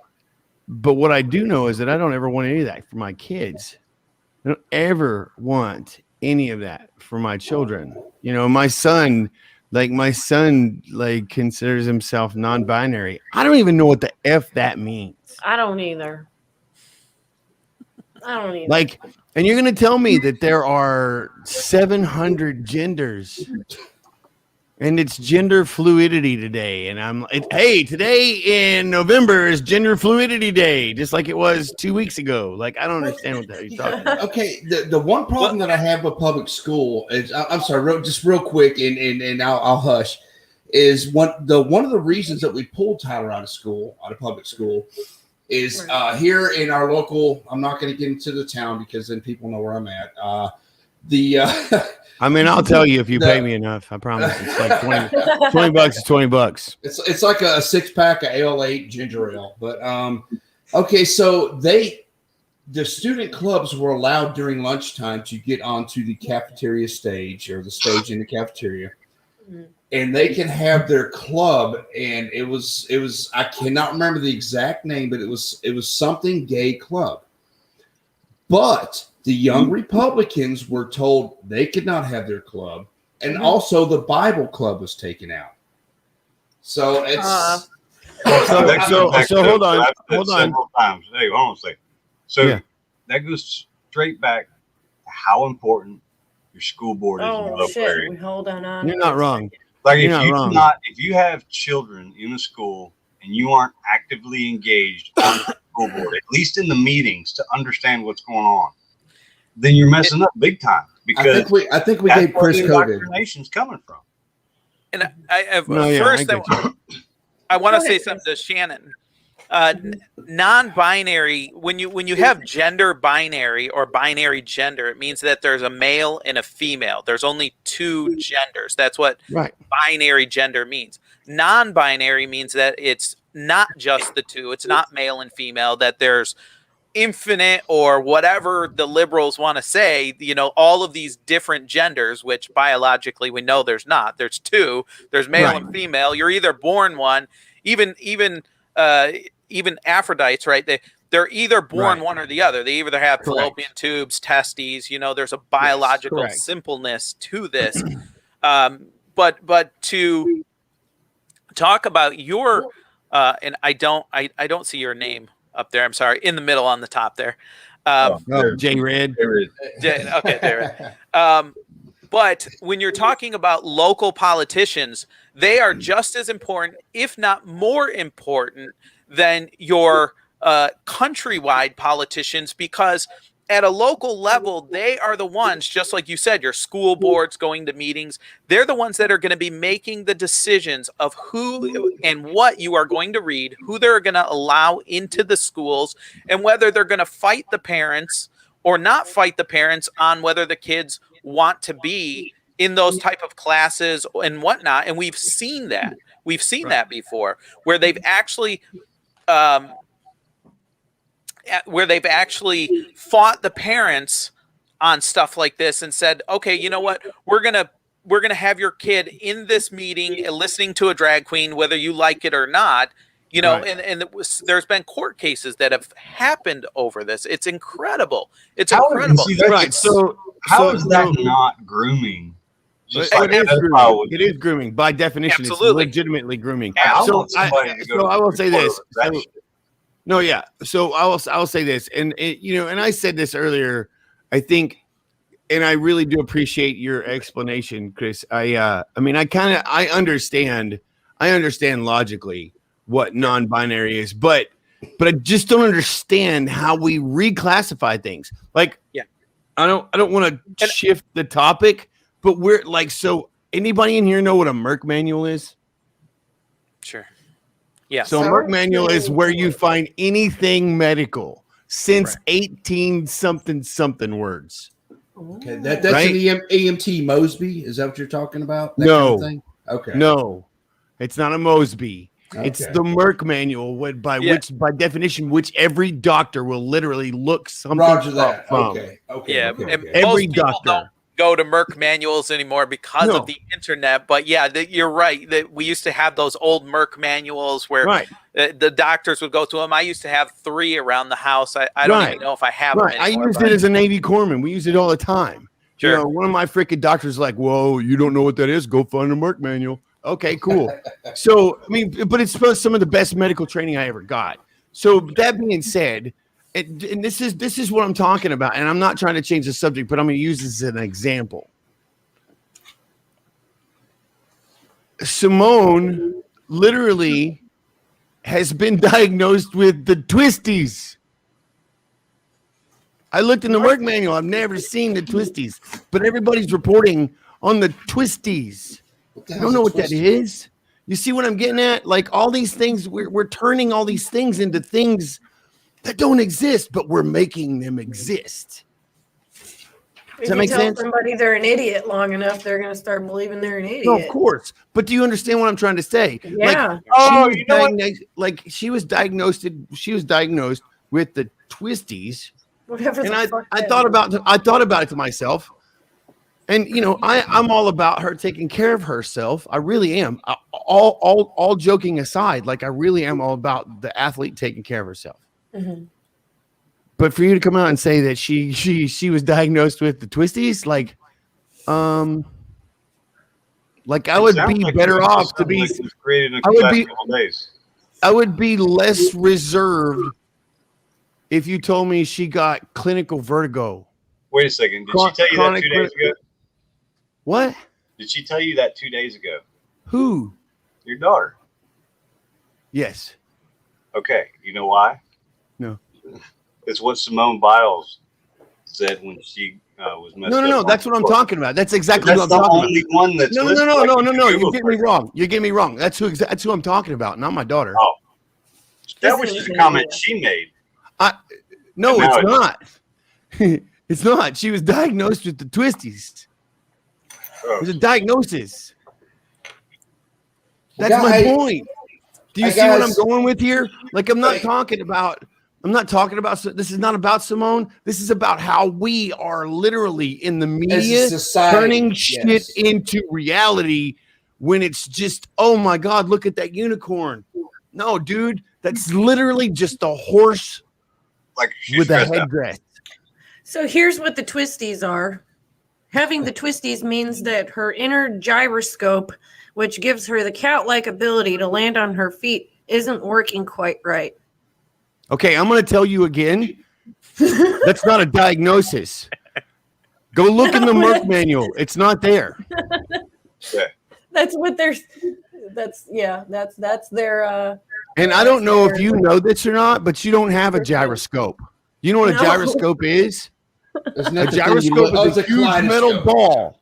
what I do know is that I don't ever want any of that for my kids. I don't ever want any of that for my children. My son considers himself non-binary. I don't even know what the F that means. I don't either. Like, and you're going to tell me that there are 700 genders and it's gender fluidity today. And hey, today in November is gender fluidity day, just like it was 2 weeks ago. Like, I don't understand what the hell you're talking about. Okay. The one problem that I have with public school is, I'm sorry, just real quick, and I'll hush, is one of the reasons that we pulled Tyler out of public school is here in our local, I'm not going to get into the town because then people know where I'm at. I'll tell you if you pay me enough. I promise. It's like 20 bucks is 20 bucks. It's like a 6-pack of Ale-8 ginger ale. But okay, so the student clubs were allowed during lunchtime to get onto the cafeteria stage or the stage in the cafeteria. Mm-hmm. And they can have their club, and it was I cannot remember the exact name, but it was something gay club. But the young Republicans were told they could not have their club, and also the Bible club was taken out. So it's so hold on. Several times. Hey, hold on a second. So that goes straight back to how important your school board is in your local area. Hold on. You're not wrong. Like if you have children in a school and you aren't actively engaged on the school board, at least in the meetings to understand what's going on, then you're messing up big time. Because I think we gave Chris COVID. Indoctrination's coming from. And I want to say something to Shannon. Non-binary, when you have gender binary or binary gender, it means that there's a male and a female. There's only two genders. That's what binary gender means. Non-binary means that it's not just the two. It's not male and female, that there's infinite or whatever the liberals want to say, all of these different genders, which biologically we know there's not. There's two. There's male and female. You're either born one, even Aphrodites, right? They're either born one or the other. They either have fallopian tubes, testes. There's a biological simpleness to this. But to talk about your and I don't see your name up there. I'm sorry, in the middle on the top there. J Red. Okay, there. But when you're talking about local politicians, they are just as important, if not more important, than your countrywide politicians, because at a local level, they are the ones, just like you said, your school boards going to meetings, they're the ones that are going to be making the decisions of who and what you are going to read, who they're going to allow into the schools, and whether they're going to fight the parents or not fight the parents on whether the kids want to be in those type of classes and whatnot. And we've seen that. We've seen that before, where they've actually fought the parents on stuff like this and said, okay, you know what, we're gonna have your kid in this meeting and listening to a drag queen, whether you like it or not. You know, and there's been court cases that have happened over this. It's incredible. It's incredible. Right. So how is that not grooming? It is grooming by definition. Absolutely. It's legitimately grooming. Absolutely. So I will say this. So I will say this, and and I said this earlier. I think, and I really do appreciate your explanation, Chris. I understand logically what non-binary is, but I just don't understand how we reclassify things. Like, I don't want to shift the topic, but we're like, so anybody in here know what a Merck manual is? Sure. Yeah. So a Merck manual is where you find anything medical since 18 something words. Okay, that's an EMT Mosby. Is that what you're talking about? That No. kind of thing? Okay. No, it's not a Mosby. Okay. It's the Merck manual, which by definition, which every doctor will literally look something up from. Okay. And every most people doctor don't go to Merck manuals anymore because of the internet. But you're right. That we used to have those old Merck manuals where the doctors would go to them. I used to have 3 around the house. I don't even know if I have them anymore. I used it as a Navy corpsman. We use it all the time. Sure. You know, one of my freaking doctors like, whoa, you don't know what that is? Go find a Merck manual. Okay, cool. So, I mean, but it's some of the best medical training I ever got. So that being said, and this is what I'm talking about, and I'm not trying to change the subject, but I'm going to use this as an example. Simone literally has been diagnosed with the twisties. I looked in the Merck manual. I've never seen the twisties, but everybody's reporting on the twisties. I don't know what that is. You see what I'm getting at? Like all these things, we're turning all these things into things that don't exist, but we're making them exist. Does that make sense? If you tell somebody they're an idiot long enough, they're going to start believing they're an idiot. No, of course. But do you understand what I'm trying to say? Yeah. She was diagnosed with the twisties. Whatever. And I thought about it to myself. And I'm all about her taking care of herself. I really am. All joking aside, like I really am all about the athlete taking care of herself. Mm-hmm. But for you to come out and say that she was diagnosed with the twisties, I would be better off to be. I would be less reserved if you told me she got clinical vertigo. Wait a second. Did she tell you that 2 days ago? What? Did she tell you that 2 days ago? Who? Your daughter. Yes. Okay. You know why? No. It's what Simone Biles said when she was messed up. No. That's what I'm talking about. That's exactly what I'm talking about. That's the only one that's No. You get me wrong. You get me wrong. That's who I'm talking about, not my daughter. Oh. That was just a comment she made. No, it's not. It's not. She was diagnosed with the twisties. There's a diagnosis. That's my point. Do you see what I'm going with here? Like I'm not talking about. This is not about Simone. This is about how we are literally in the media turning shit into reality when it's just, oh my God, look at that unicorn. No, dude, that's literally just a horse with a headdress. So here's what the twisties are. Having the twisties means that her inner gyroscope, which gives her the cat-like ability to land on her feet, isn't working quite right. Okay, I'm going to tell you again. That's not a diagnosis. Go look in the Merck manual. It's not there. That's what they're. That's their. And I don't know if you know this or not, but you don't have a gyroscope. You know what a gyroscope is? A gyroscope is a huge metal ball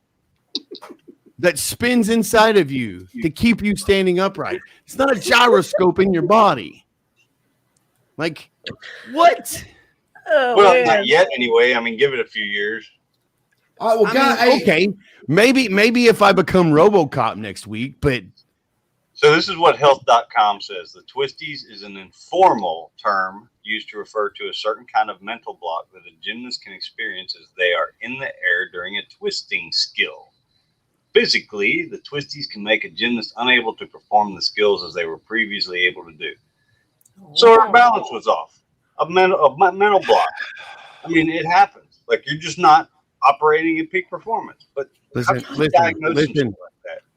that spins inside of you to keep you standing upright. It's not a gyroscope in your body. Like, what? Oh, well, not yet anyway. I mean, give it a few years. Oh, well, okay. Maybe if I become RoboCop next week, but. So this is what health.com says. The twisties is an informal term used to refer to a certain kind of mental block that a gymnast can experience as they are in the air during a twisting skill. Physically, the twisties can make a gymnast unable to perform the skills as they were previously able to do. So her balance was off. A mental block. I mean, it happens. Like, you're just not operating at peak performance. But listen. Like that?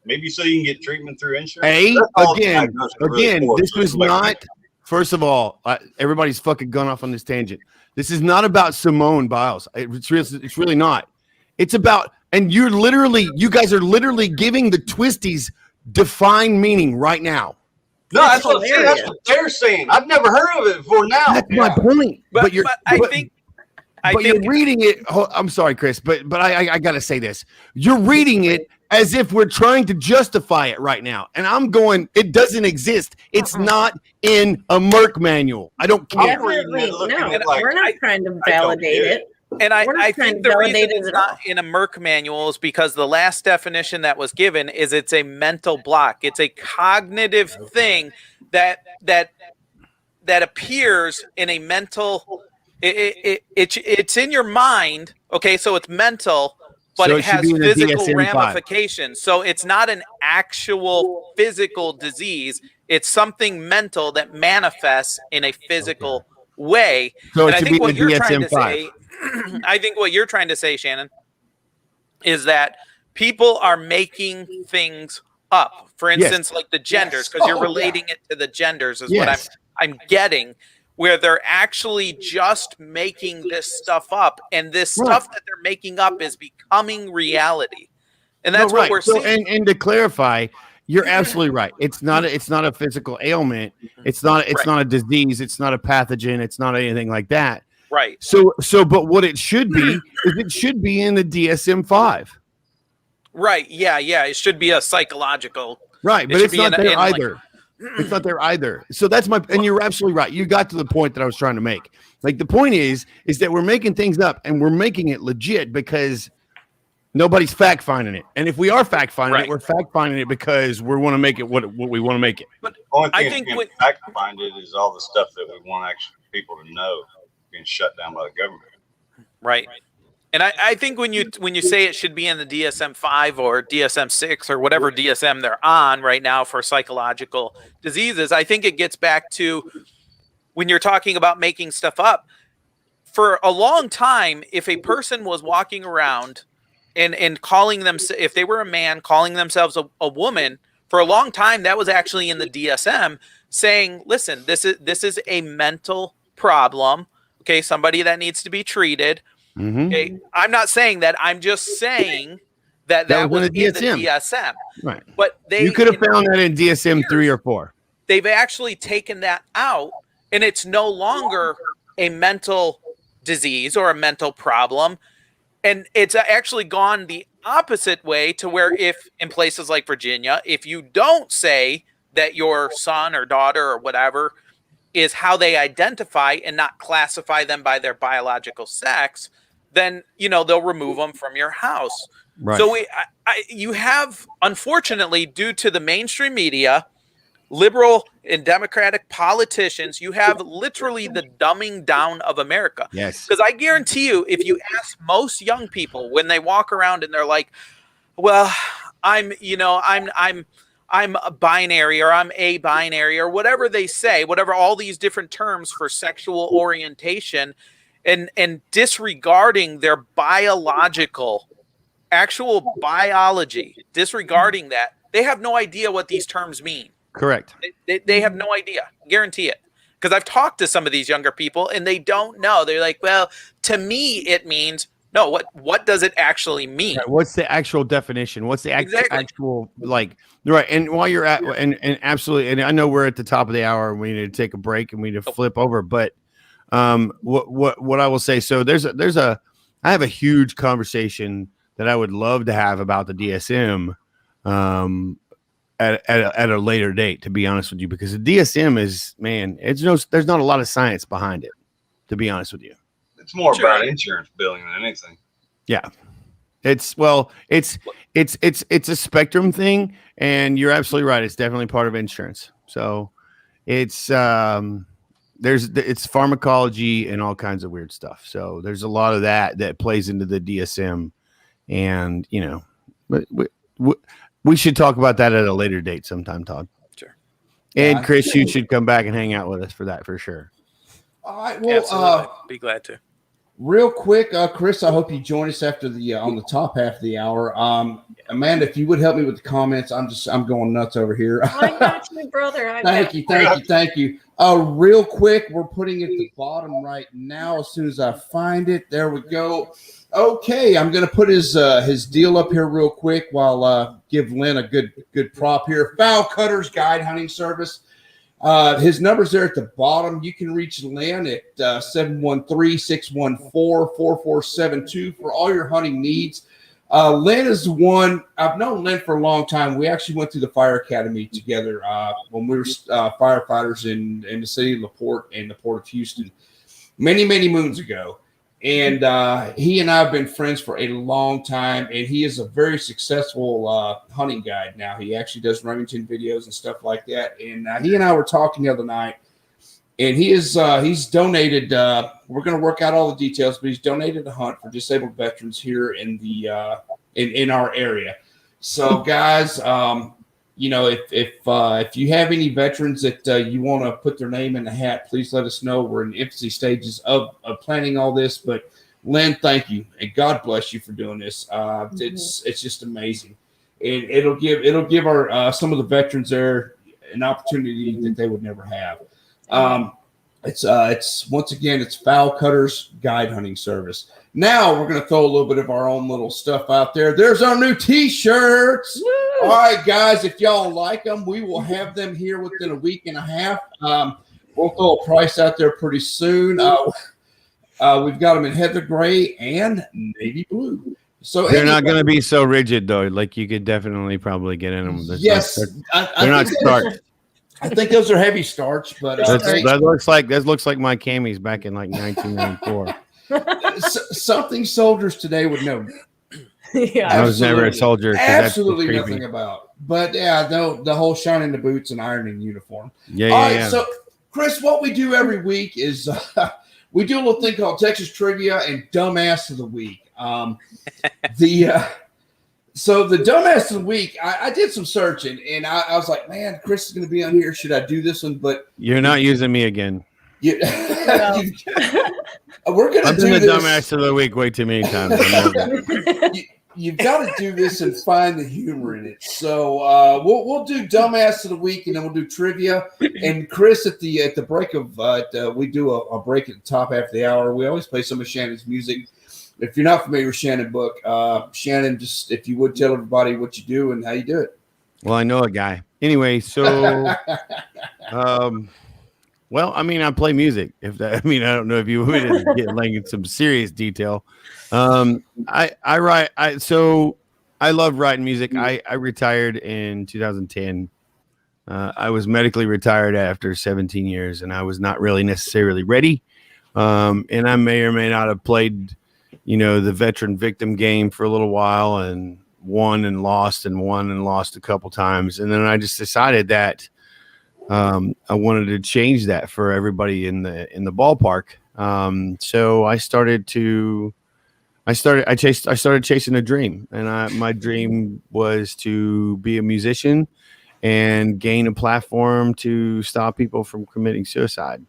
Maybe so you can get treatment through insurance. Hey, again, this was not. First of all, everybody's fucking gone off on this tangent. This is not about Simone Biles. It's really not. It's about, and you guys are literally giving the twisties defined meaning right now. No, that's what I'm saying. That's what they're saying. I've never heard of it before now. That's my point. But you're reading it. I'm sorry, Chris, but I got to say this. You're reading it as if we're trying to justify it right now. And I'm going, it doesn't exist. It's not in a Merck manual. I don't care. We're not trying to validate it. And I think the reason it's not in a Merck manual is because the last definition that was given is it's a mental block. It's a cognitive thing that appears in a mental. It's in your mind. Okay, so it's mental, but it has physical ramifications. So it's not an actual physical disease. It's something mental that manifests in a physical way. So and I think what you're trying to say. I think what you're trying to say, Shannon, is that people are making things up. For instance, like the genders, because you're relating it to the genders is what I'm getting, where they're actually just making this stuff up, and this stuff that they're making up is becoming reality. And that's what we're seeing. And to clarify, you're absolutely right. It's not a physical ailment. It's not a disease. It's not a pathogen. It's not anything like that. Right. So, but what it should be is it should be in the DSM-5. Right. Yeah. It should be a psychological. Right, but it's not there either. It's not there either. So that's and you're absolutely right. You got to the point that I was trying to make. Like, the point is that we're making things up and we're making it legit because nobody's fact finding it. And if we are fact finding it, we're fact finding it because we want to make it what we want to make it. But I think fact find it is all the stuff that we want actually people to know being shut down by the government. Right. And I think when you say it should be in the DSM-5 or DSM-6 or whatever DSM they're on right now for psychological diseases, I think it gets back to when you're talking about making stuff up. For a long time, if a person was walking around and calling them, if they were a man calling themselves a woman, for a long time that was actually in the DSM saying, listen, this is a mental problem. Okay, somebody that needs to be treated. Mm-hmm. Okay, I'm not saying that. I'm just saying that was in the DSM. Right. But you could have found that in DSM 3 or 4. They've actually taken that out, and it's no longer a mental disease or a mental problem. And it's actually gone the opposite way to where if in places like Virginia, if you don't say that your son or daughter or whatever is how they identify and not classify them by their biological sex, then, they'll remove them from your house. Right. So you have, unfortunately, due to the mainstream media, liberal and democratic politicians, you have literally the dumbing down of America. Yes. Because I guarantee you, if you ask most young people when they walk around and they're like, well, I'm a binary or I'm a binary or whatever they say, whatever all these different terms for sexual orientation and disregarding their actual biology, disregarding that, they have no idea what these terms mean. Correct. They have no idea. Guarantee it. because I've talked to some of these younger people and they don't know. They're like, well, to me, it means no. What does it actually mean? Right, what's the actual definition? What's the actual like? Right. And while you're at and absolutely, and I know we're at the top of the hour and we need to take a break and we need to flip over, but what I will say, so I have a huge conversation that I would love to have about the DSM at a later date, to be honest with you, because the DSM is, man, there's not a lot of science behind it, to be honest with you. It's more about insurance billing than anything. Yeah. It's a spectrum thing, and you're absolutely right. It's definitely part of insurance. So it's it's pharmacology and all kinds of weird stuff. So there's a lot of that plays into the DSM, and but we should talk about that at a later date sometime, Todd. Sure. And Chris, you should come back and hang out with us for that for sure. All right. Well, be glad to. Real quick, Chris, I hope you join us after the on the top half of the hour. Amanda, if you would help me with the comments, I'm going nuts over here. I got you, brother. Thank you. Real quick, we're putting it at the bottom right now. As soon as I find it, there we go. Okay, I'm going to put his deal up here real quick while give Lynn a good prop here. Fowl Cutters Guide Hunting Service. His number's there at the bottom. You can reach Lynn at 713-614-4472 for all your hunting needs. Lynn is the one. I've known Lynn for a long time. We actually went through the fire academy together when we were firefighters in the city of LaPorte and the Port of Houston many moons ago. And he and I have been friends for a long time, and he is a very successful hunting guide now. He actually does Remington videos and stuff like that. And he and I were talking the other night, and he's donated. We're going to work out all the details, but he's donated a hunt for disabled veterans here in the in our area. So, guys, if you have any veterans that you want to put their name in the hat, please let us know. We're in infancy stages of planning all this, but Lynn, thank you, and God bless you for doing this. It's just amazing, and it'll give our some of the veterans there an opportunity that they would never have. It's once again, it's Fowl Cutters Guide Hunting Service. Now we're going to throw a little bit of our own little stuff out there. There's our new T-shirts. Woo! All right, guys, if y'all like them, we will have them here within a week and a half. We'll throw a price out there pretty soon. We've got them in heather gray and navy blue. So they're not going to be so rigid, though. Like, you could definitely probably get in them. Yes, they're not starch. I think those are heavy starch, but that looks like my camis back in like 1994. Something soldiers today would know. Yeah, I was never a soldier. Absolutely nothing about. But yeah, the whole shining the boots and ironing uniform. Yeah. So, Chris, what we do every week is we do a little thing called Texas Trivia and Dumbass of the Week. So the Dumbass of the Week, I did some searching, and I was like, man, Chris is going to be on here. Should I do this one? But you're not using me again. We're going to do the Dumbass of the Week way too many times. You've got to do this and find the humor in it. So we'll do Dumbass of the Week, and then we'll do trivia. And Chris, at the break of we do a break at the top half of the hour. We always play some of Shannon's music. If you're not familiar with Shannon book, Shannon, just if you would tell everybody what you do and how you do it. Well, I know a guy. Anyway, so well, I mean, I play music. I don't know if you want to get like in some serious detail. I write. So I love writing music. I retired in 2010. I was medically retired after 17 years, and I was not really necessarily ready. And I may or may not have played, the veteran victim game for a little while, and won and lost a couple times. And then I just decided that I wanted to change that for everybody in the ballpark. So I started chasing a dream, and my dream was to be a musician and gain a platform to stop people from committing suicide.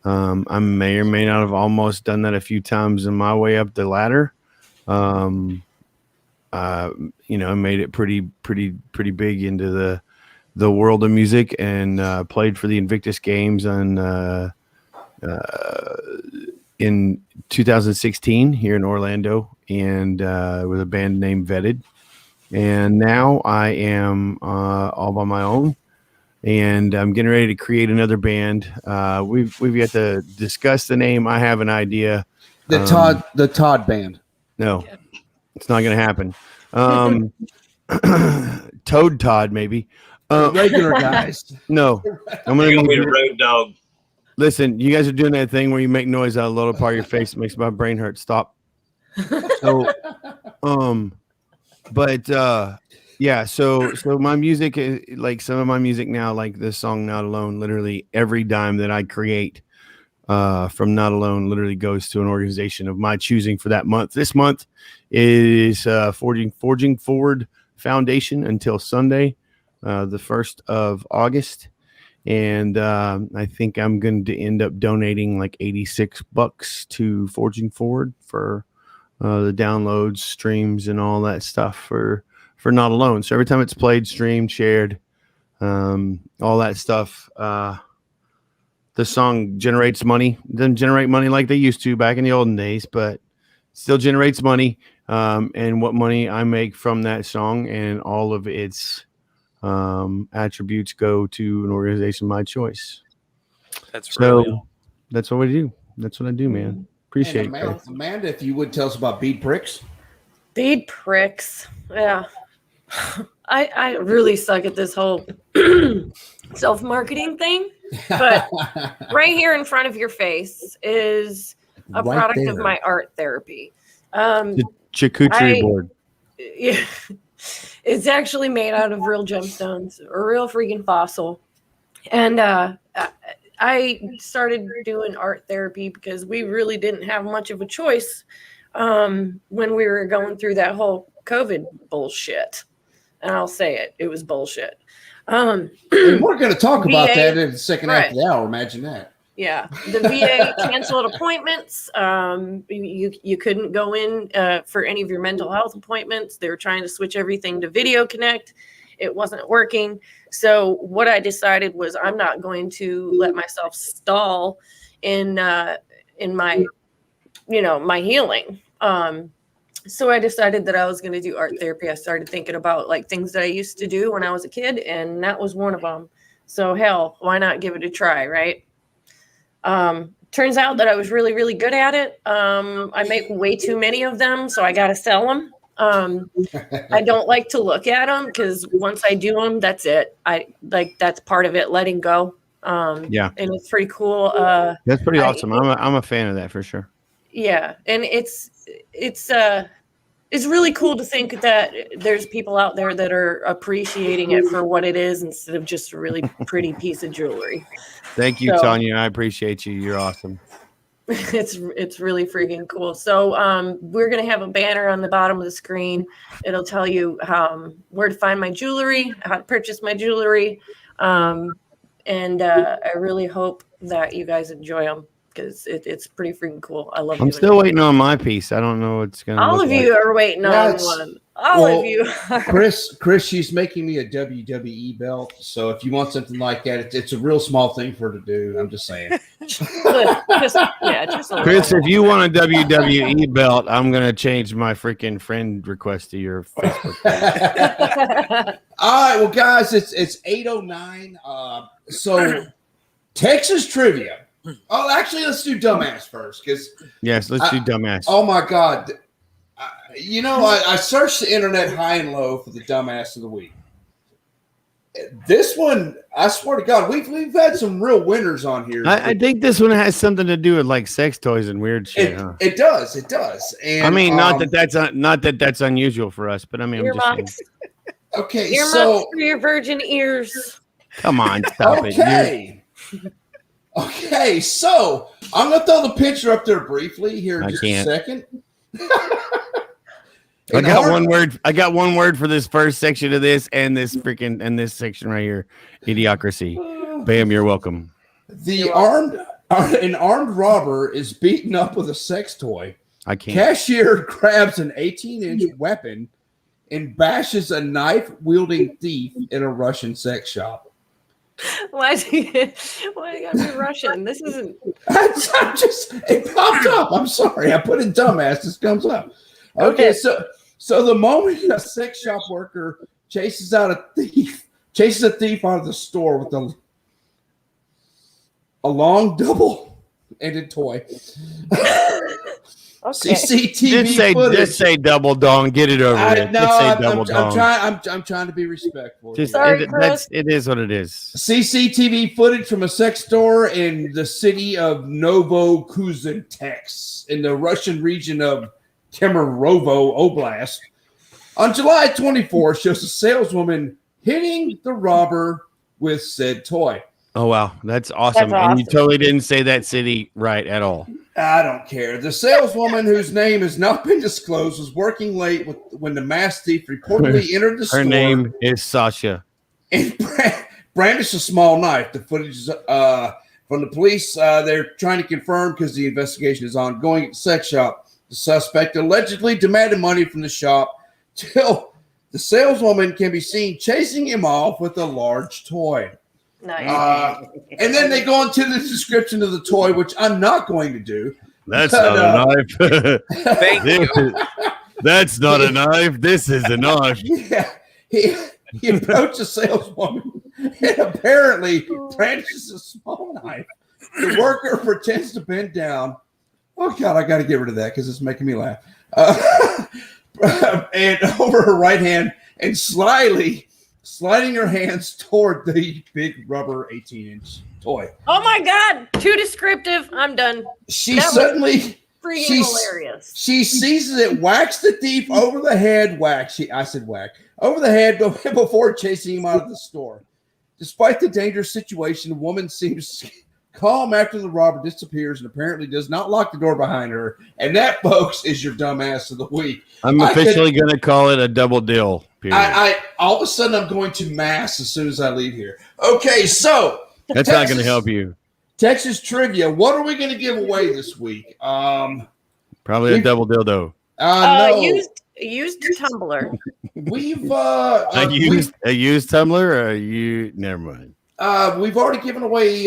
I may or may not have almost done that a few times in my way up the ladder. I made it pretty big into the the world of music and played for the Invictus Games in 2016 here in Orlando, and with a band named Vetted. And now I am all by my own, and I'm getting ready to create another band. We've yet to discuss the name. I have an idea. The Todd Band. No, it's not going to happen. Toad Todd, maybe. Regular guys. No, I'm going to be a road dog. Listen, you guys are doing that thing where you make noise out of the lower part of your face. It makes my brain hurt. Stop. So, yeah. So my music, like some of my music now, like this song "Not Alone," literally every dime that I create from "Not Alone" literally goes to an organization of my choosing for that month. This month is Forging Forward Foundation until Sunday, the 1st of August. And I think I'm going to end up donating like $86 to Forging Forward for the downloads, streams, and all that stuff for Not Alone. So every time it's played, streamed, shared, all that stuff, the song generates money. It doesn't generate money like they used to back in the olden days, but still generates money. And what money I make from that song and all of its attributes go to an organization of my choice. That's really that's what we do. That's what I do, man. Appreciate it. Amanda, if you would tell us about Bead Pricks. Bead Pricks. Yeah. I really suck at this whole self-marketing thing. But right here in front of your face is a product of my art therapy. The charcuterie board. Yeah. It's actually made out of real gemstones, a real freaking fossil. And I started doing art therapy because we really didn't have much of a choice when we were going through that whole COVID bullshit. And I'll say it was bullshit. And we're going to talk about that in the second half of the hour. Imagine that. Yeah, the VA canceled appointments. You couldn't go in for any of your mental health appointments. They were trying to switch everything to Video Connect. It wasn't working. So what I decided was I'm not going to let myself stall in my my healing. So I decided that I was going to do art therapy. I started thinking about like things that I used to do when I was a kid, and that was one of them. So hell, why not give it a try, right? Turns out that I was really, really good at it. I make way too many of them, so I got to sell them. I don't like to look at them because once I do them, that's it. That's part of it, letting go. Yeah. And it's pretty cool. That's pretty awesome. I'm a fan of that for sure. Yeah. And it's really cool to think that there's people out there that are appreciating it for what it is instead of just a really pretty piece of jewelry. Thank you, Tanya. I appreciate you. You're awesome. It's really freaking cool. So we're going to have a banner on the bottom of the screen. It'll tell you where to find my jewelry, how to purchase my jewelry. And I really hope that you guys enjoy them because it's pretty freaking cool. I love it. I'm still waiting on my piece. I don't know what's going to All of you are waiting on one. All of you are. Chris, she's making me a WWE belt. So if you want something like that, it's a real small thing for her to do. I'm just saying. just Chris, if you want a WWE belt, I'm going to change my freaking friend request to your Facebook page. All right. Well, guys, it's 8:09. So Texas trivia. Oh, actually, let's do dumbass first. Yes, let's do dumbass. Oh, my God. I searched the internet high and low for the dumbass of the week. This one, I swear to God, we've had some real winners on here. I think this one has something to do with like sex toys and weird shit. It does. And I mean, not that that's unusual for us, but I mean, I'm just saying. Okay, earmuffs for your virgin ears. Come on, stop it. Okay, so I'm gonna throw the picture up there briefly here in just a second. I got one word for this first section of this and this section right here. Idiocracy. Bam, you're welcome. An armed robber is beaten up with a sex toy. I can't. Cashier grabs an 18-inch weapon and bashes a knife-wielding thief in a Russian sex shop. Why do you gotta be Russian? This isn't. It popped up. I'm sorry. I put in dumbass. This comes up. Okay, so the moment a sex shop worker chases a thief out of the store with a long double-ended toy. Okay. CCTV footage. Just say double dong. Get it over with. I'm trying to be respectful. Sorry, Chris. It is what it is. CCTV footage from a sex store in the city of Novokuzhensk in the Russian region of Kemerovo Oblast on July 24th shows a saleswoman hitting the robber with said toy. Oh, wow. That's awesome. And you totally didn't say that city right at all. I don't care. The saleswoman, whose name has not been disclosed, was working late when the masked thief reportedly entered the store. Her name is Sasha. And brandished a small knife. The footage is from the police. They're trying to confirm because the investigation is ongoing at the sex shop. The suspect allegedly demanded money from the shop till the saleswoman can be seen chasing him off with a large toy. Nice. And then they go into the description of the toy, which I'm not going to do. That's not a knife. Thank you. That's not a knife. This is a knife. Yeah, he approached a saleswoman and apparently brandishes a small knife. The worker pretends to bend down. Oh, God, I got to get rid of that because it's making me laugh. And over her right hand and sliding her hands toward the big rubber 18-inch toy. Oh my God! Too descriptive. I'm done. She's hilarious. She seizes it, whacks the thief over the head. Over the head before chasing him out of the store. Despite the dangerous situation, the woman seems calm after the robber disappears and apparently does not lock the door behind her. And that, folks, is your dumbass of the week. I'm officially going to call it a double deal. I all of a sudden I'm going to mass as soon as I leave here. Okay, so that's not going to help you. Texas trivia. What are we going to give away this week? Probably a double dildo. No. Used tumbler. We've a used tumbler, or you? Never mind. We've already given away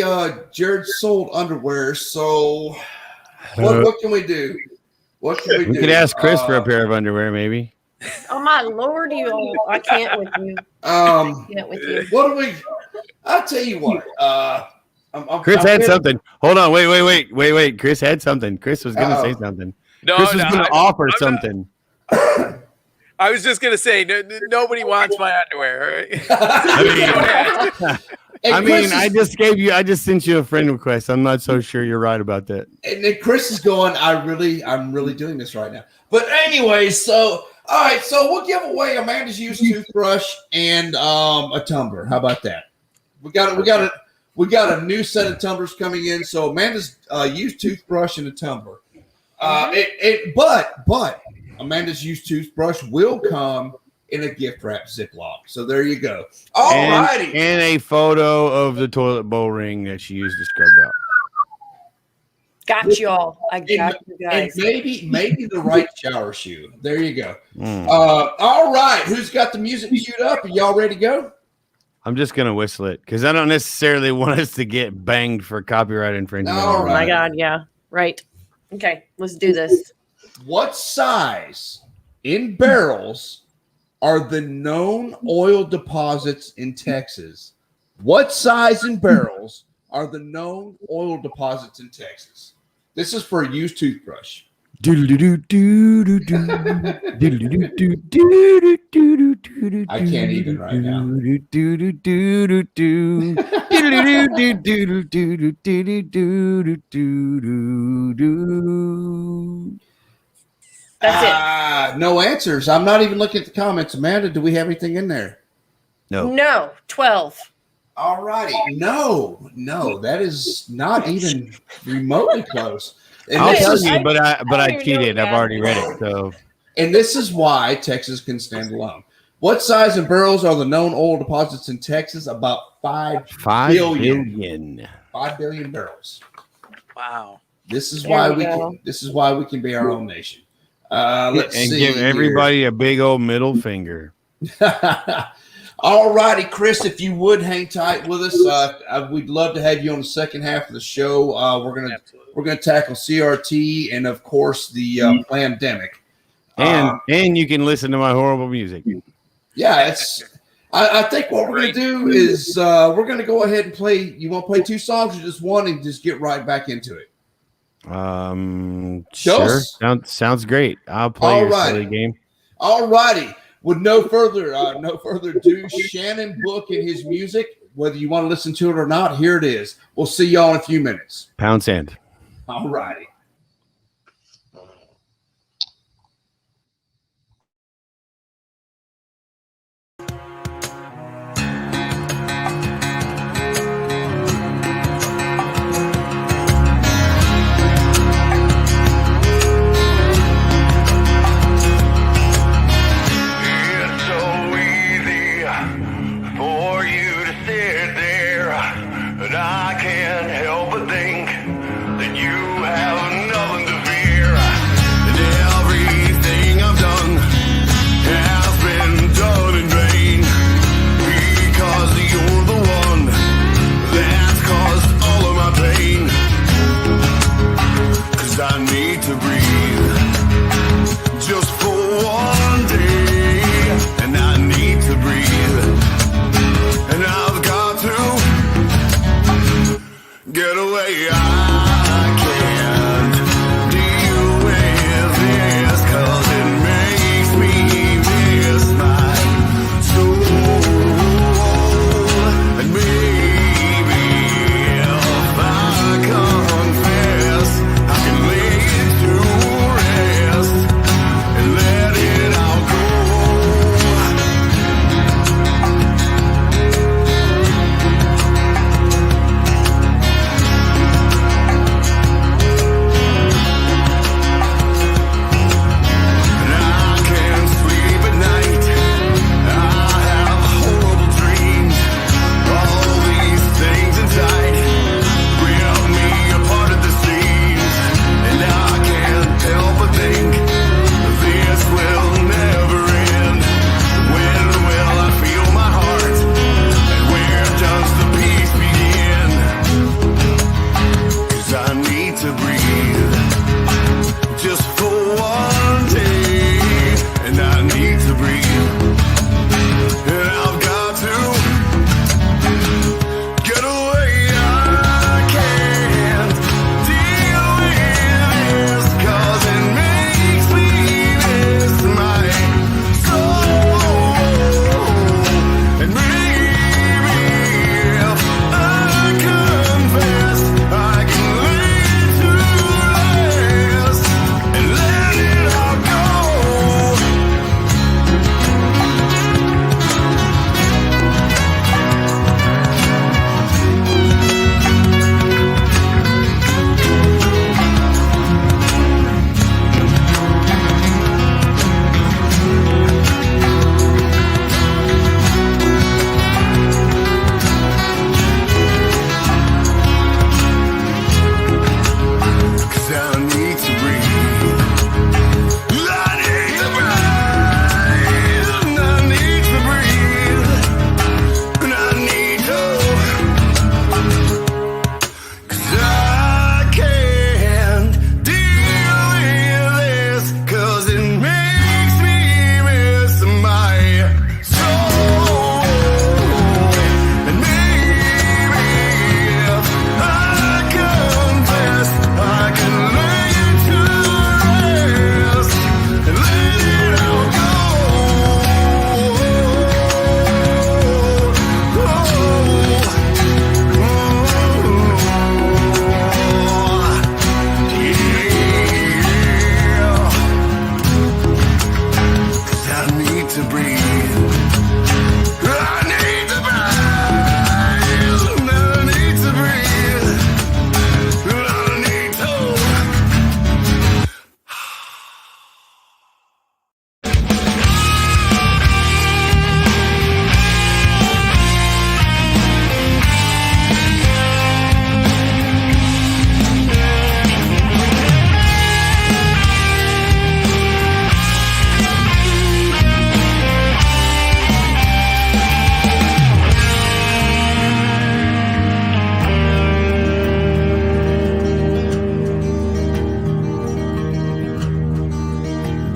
Jared's sold underwear. So what can we do? What can we do? We could ask Chris for a pair of underwear, maybe. Oh my Lord, I can't with you. What do we? I'll tell you what. Chris had something. Hold on, wait. Chris had something. Chris was going to say something. Chris was going to offer something. I was just going to say, nobody wants my underwear. Right? I just sent you a friend request. I'm not so sure you're right about that. And then Chris is going, I'm really doing this right now. But anyway, so all right, so we'll give away Amanda's used toothbrush and a tumbler. How about that? We got a new set of tumblers coming in. So Amanda's used toothbrush and a tumbler. But Amanda's used toothbrush will come in a gift wrap Ziploc. So there you go. All righty. And a photo of the toilet bowl ring that she used to scrub out. Got y'all. I got you guys. And maybe the right shower shoe. There you go. All right. Who's got the music queued up? Are y'all ready to go? I'm just going to whistle it because I don't necessarily want us to get banged for copyright infringement. All right. Oh, my God. Yeah. Right. Okay. Let's do this. What size in barrels are the known oil deposits in Texas? What size in barrels are the known oil deposits in Texas? This is for a used toothbrush. I can't even right now. That's it. No answers. I'm not even looking at the comments. Amanda, do we have anything in there? No. 12. All righty. No, that is not even remotely close. And I'll tell you, but I cheated. I've already read it. So, and this is why Texas can stand alone. What size in barrels are the known oil deposits in Texas? About 5 billion. 5 billion barrels. Wow. This is why we can be our own nation. Let's and see give here. everybody a big old middle finger. All righty, Chris, if you would hang tight with us, we'd love to have you on the second half of the show. We're gonna tackle CRT and of course the pandemic. And you can listen to my horrible music. Yeah, I think what we're gonna do is we're gonna go ahead and play. You want to play 2 songs or just one and just get right back into it? Sure. Sounds great. I'll play your silly game. All righty. With no further ado, Shannon book and his music. Whether you want to listen to it or not, here it is. We'll see y'all in a few minutes. Pound sand. All righty. I can't help but think that you have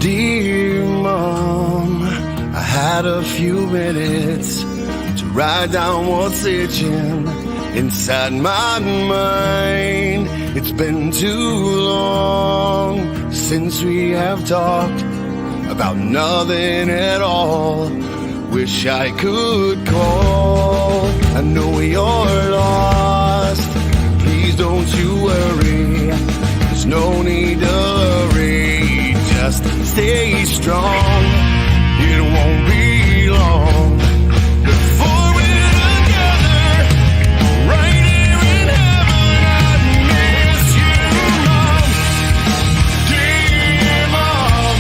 Dear Mom, I had a few minutes to write down what's itching inside my mind. It's been too long since we have talked about nothing at all. Wish I could call. I know you're lost. Please don't you worry. There's no need to hurry. Just stay strong. It won't be long before we're together. Right here in heaven. I miss you, Mom. Dear Mom,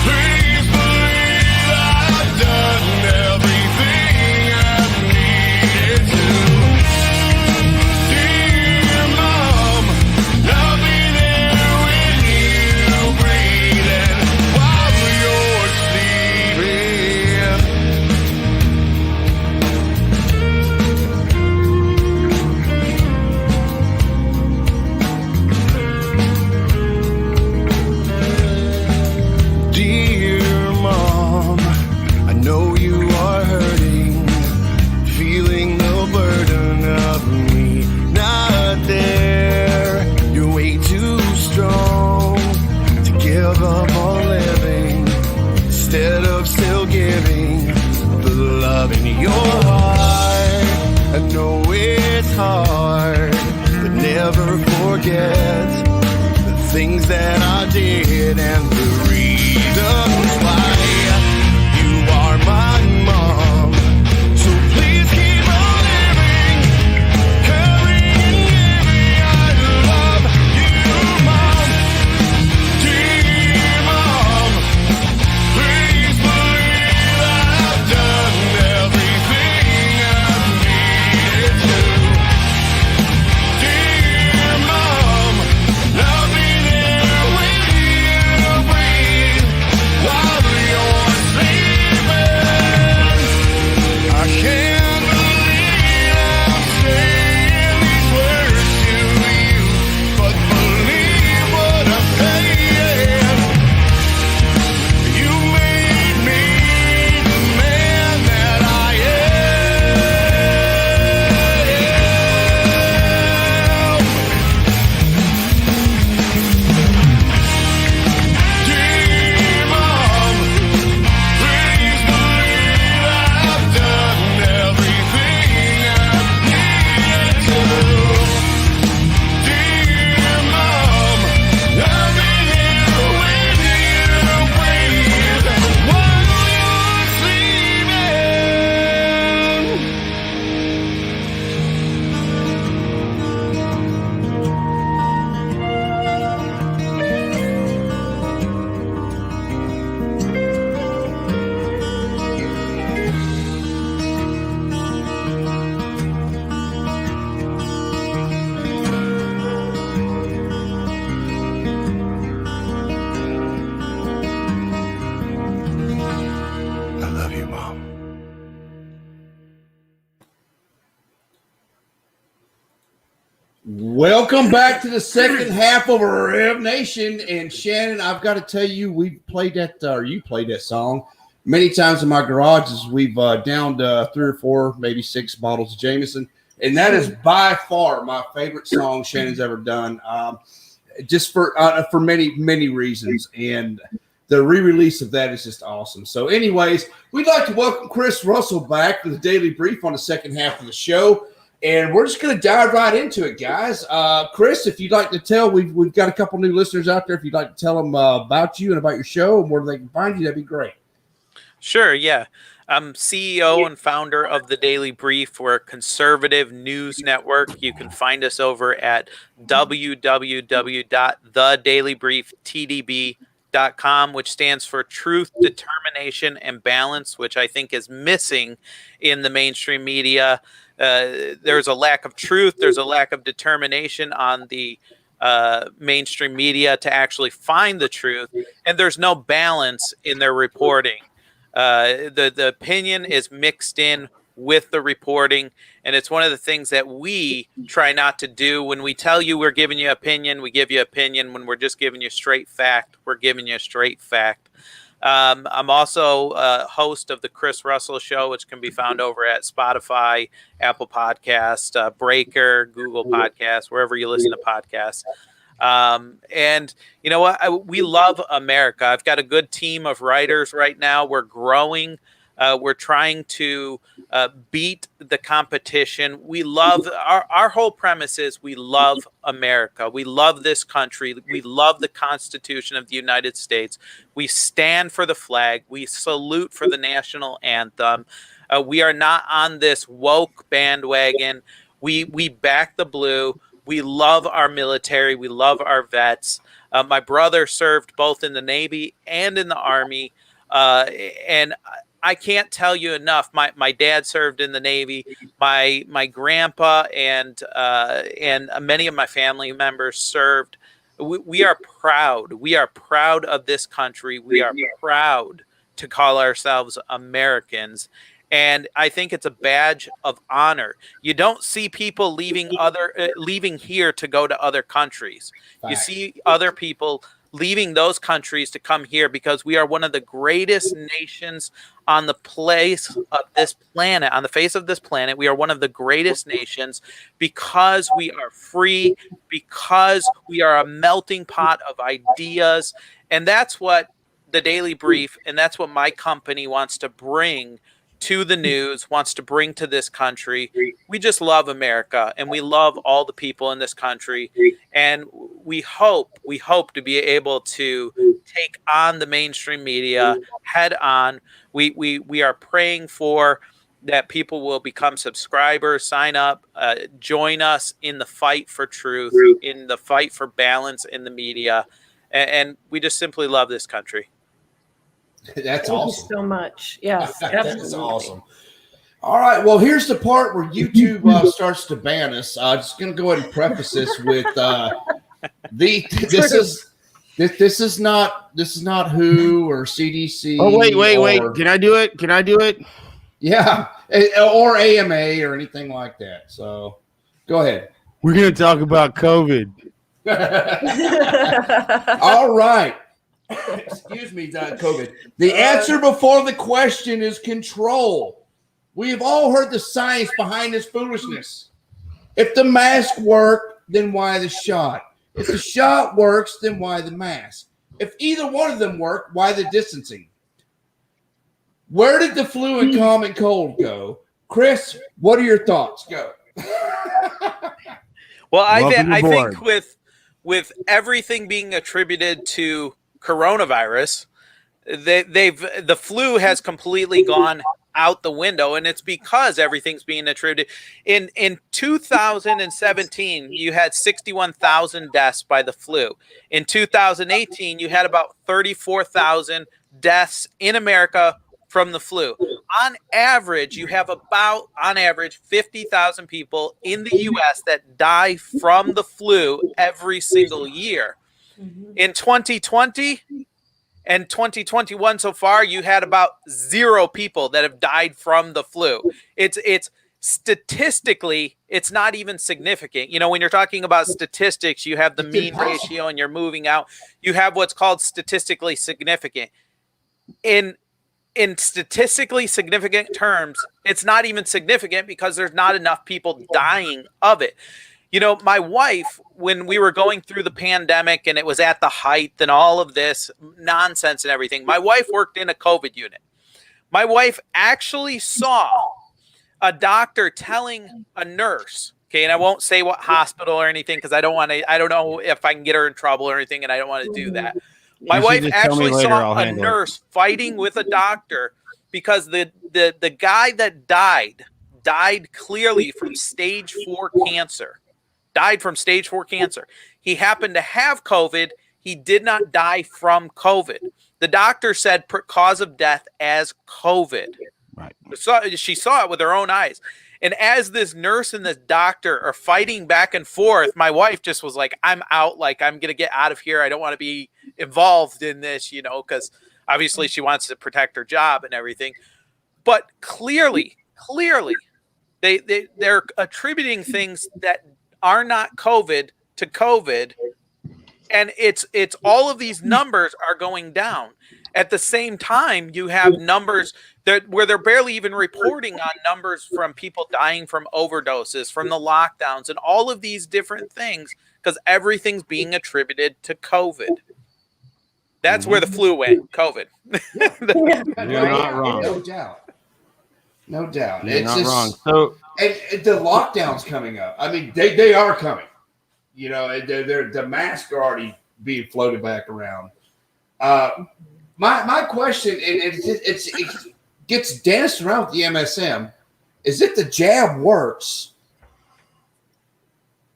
please believe I've done everything I needed to. Dear Mom, I'll be there when you breathing while you're sleeping. Dear Mom, I know you are hurting, feeling the burden of me not there. You're way too strong to give up on living instead of still giving the love in your heart. I know it's hard, but never forget the things that I did and the reasons why you are my mom. So please keep on living, caring and giving. I love you, Mom. Dear Mom, please believe I've done everything I needed to. Dear Mom, I'll be there when you breathe while you're sleeping. I can't believe I'm saying these words to you, but believe what I'm saying. You made me the man that I am. Dear Mom, please believe I've done everything I needed to. Dear Mom, I'll be here when you breathe while you're sleeping. I love you, Mom. Welcome back to the second half of Rev Nation. And Shannon, I've got to tell you, we played that, or you played that song many times in my garage as we've downed 3 or 4, maybe 6 bottles of Jameson. And that is by far my favorite song Shannon's ever done, just for many, many reasons. And the re-release of that is just awesome. So anyways, we'd like to welcome Chris Russell back to the Daily Brief on the second half of the show. And we're just going to dive right into it, guys. Chris, if you'd like to tell, we've got a couple new listeners out there. If you'd like to tell them about you and about your show and where they can find you, that'd be great. Sure, yeah. I'm CEO and founder of the Daily Brief. We're a conservative news network. You can find us over at www.thedailybrieftdb.com, which stands for Truth, Determination, and Balance, which I think is missing in the mainstream media. There's a lack of truth. There's a lack of determination on the mainstream media to actually find the truth, and there's no balance in their reporting. The opinion is mixed in with the reporting. And it's one of the things that we try not to do. When we tell you we're giving you opinion, we give you opinion. When we're just giving you straight fact, we're giving you straight fact. I'm also a host of the Chris Russell Show, which can be found over at Spotify, Apple Podcast, Breaker, Google Podcasts, wherever you listen to podcasts. And you know what? We love America. I've got a good team of writers right now. We're growing. We're trying to beat the competition. We love our whole premise is we love America. We love this country. We love the Constitution of the United States. We stand for the flag. We salute for the national anthem. We are not on this woke bandwagon. We back the blue. We love our military. We love our vets. My brother served both in the Navy and in the Army. And I can't tell you enough. My dad served in the Navy. My grandpa and many of my family members served. We are proud. We are proud of this country. We are proud to call ourselves Americans. And I think it's a badge of honor. You don't see people leaving here to go to other countries. You see other people leaving those countries to come here because we are one of the greatest nations on the face of this planet. We are one of the greatest nations because we are free, because we are a melting pot of ideas. And that's what the Daily Brief, and that's what my company wants to bring to the news, wants to bring to this country. We just love America, and we love all the people in this country. And we hope to be able to take on the mainstream media head on. We are praying for that people will become subscribers, sign up, join us in the fight for truth, in the fight for balance in the media. And we just simply love this country. That's Thank awesome. you so much. Yes, That's awesome. All right. Well, here's the part where YouTube starts to ban us. I'm just going to go ahead and preface this with this is not WHO or CDC. Oh wait. Can I do it? Yeah, or AMA or anything like that. So go ahead. We're going to talk about COVID. All right. Excuse me, COVID. The answer before the question is control. We have all heard the science behind this foolishness. If the mask worked, then why the shot? If the shot works, then why the mask? If either one of them work, why the distancing? Where did the flu and common cold go? Chris, what are your thoughts? Go. Well, I think with everything being attributed to coronavirus, the flu has completely gone out the window, and it's because everything's being attributed. In 2017, you had 61,000 deaths by the flu. In 2018, you had about 34,000 deaths in America from the flu. On average, you have about 50,000 people in the U.S. that die from the flu every single year. In 2020 and 2021 so far, you had about 0 people that have died from the flu. It's statistically, it's not even significant. You know, when you're talking about statistics, you have the mean ratio and you're moving out. You have what's called statistically significant. In statistically significant terms, it's not even significant because there's not enough people dying of it. You know, my wife, when we were going through the pandemic and it was at the height and all of this nonsense and everything, my wife worked in a COVID unit. My wife actually saw a doctor telling a nurse, okay, and I won't say what hospital or anything because I don't know if I can get her in trouble or anything, and I don't want to do that. My wife actually saw a nurse fighting with a doctor because the guy that died clearly from stage 4 cancer. Died from stage 4 cancer. He happened to have COVID. He did not die from COVID. The doctor said cause of death as COVID. Right. So she saw it with her own eyes. And as this nurse and this doctor are fighting back and forth, my wife just was like, I'm out. Like, I'm going to get out of here. I don't want to be involved in this, you know, because obviously she wants to protect her job and everything. But clearly, Clearly, they're attributing things that are not COVID to COVID, and it's all of these numbers are going down. At the same time, you have numbers where they're barely even reporting on numbers from people dying from overdoses, from the lockdowns, and all of these different things, because everything's being attributed to COVID. That's where the flu went, COVID. You're not wrong. No doubt. No doubt. You're It's not just, wrong. So and the lockdown's coming up. I mean, they are coming. You know, the masks are already being floated back around. My question, and it gets danced around with the MSM, is if the jab works,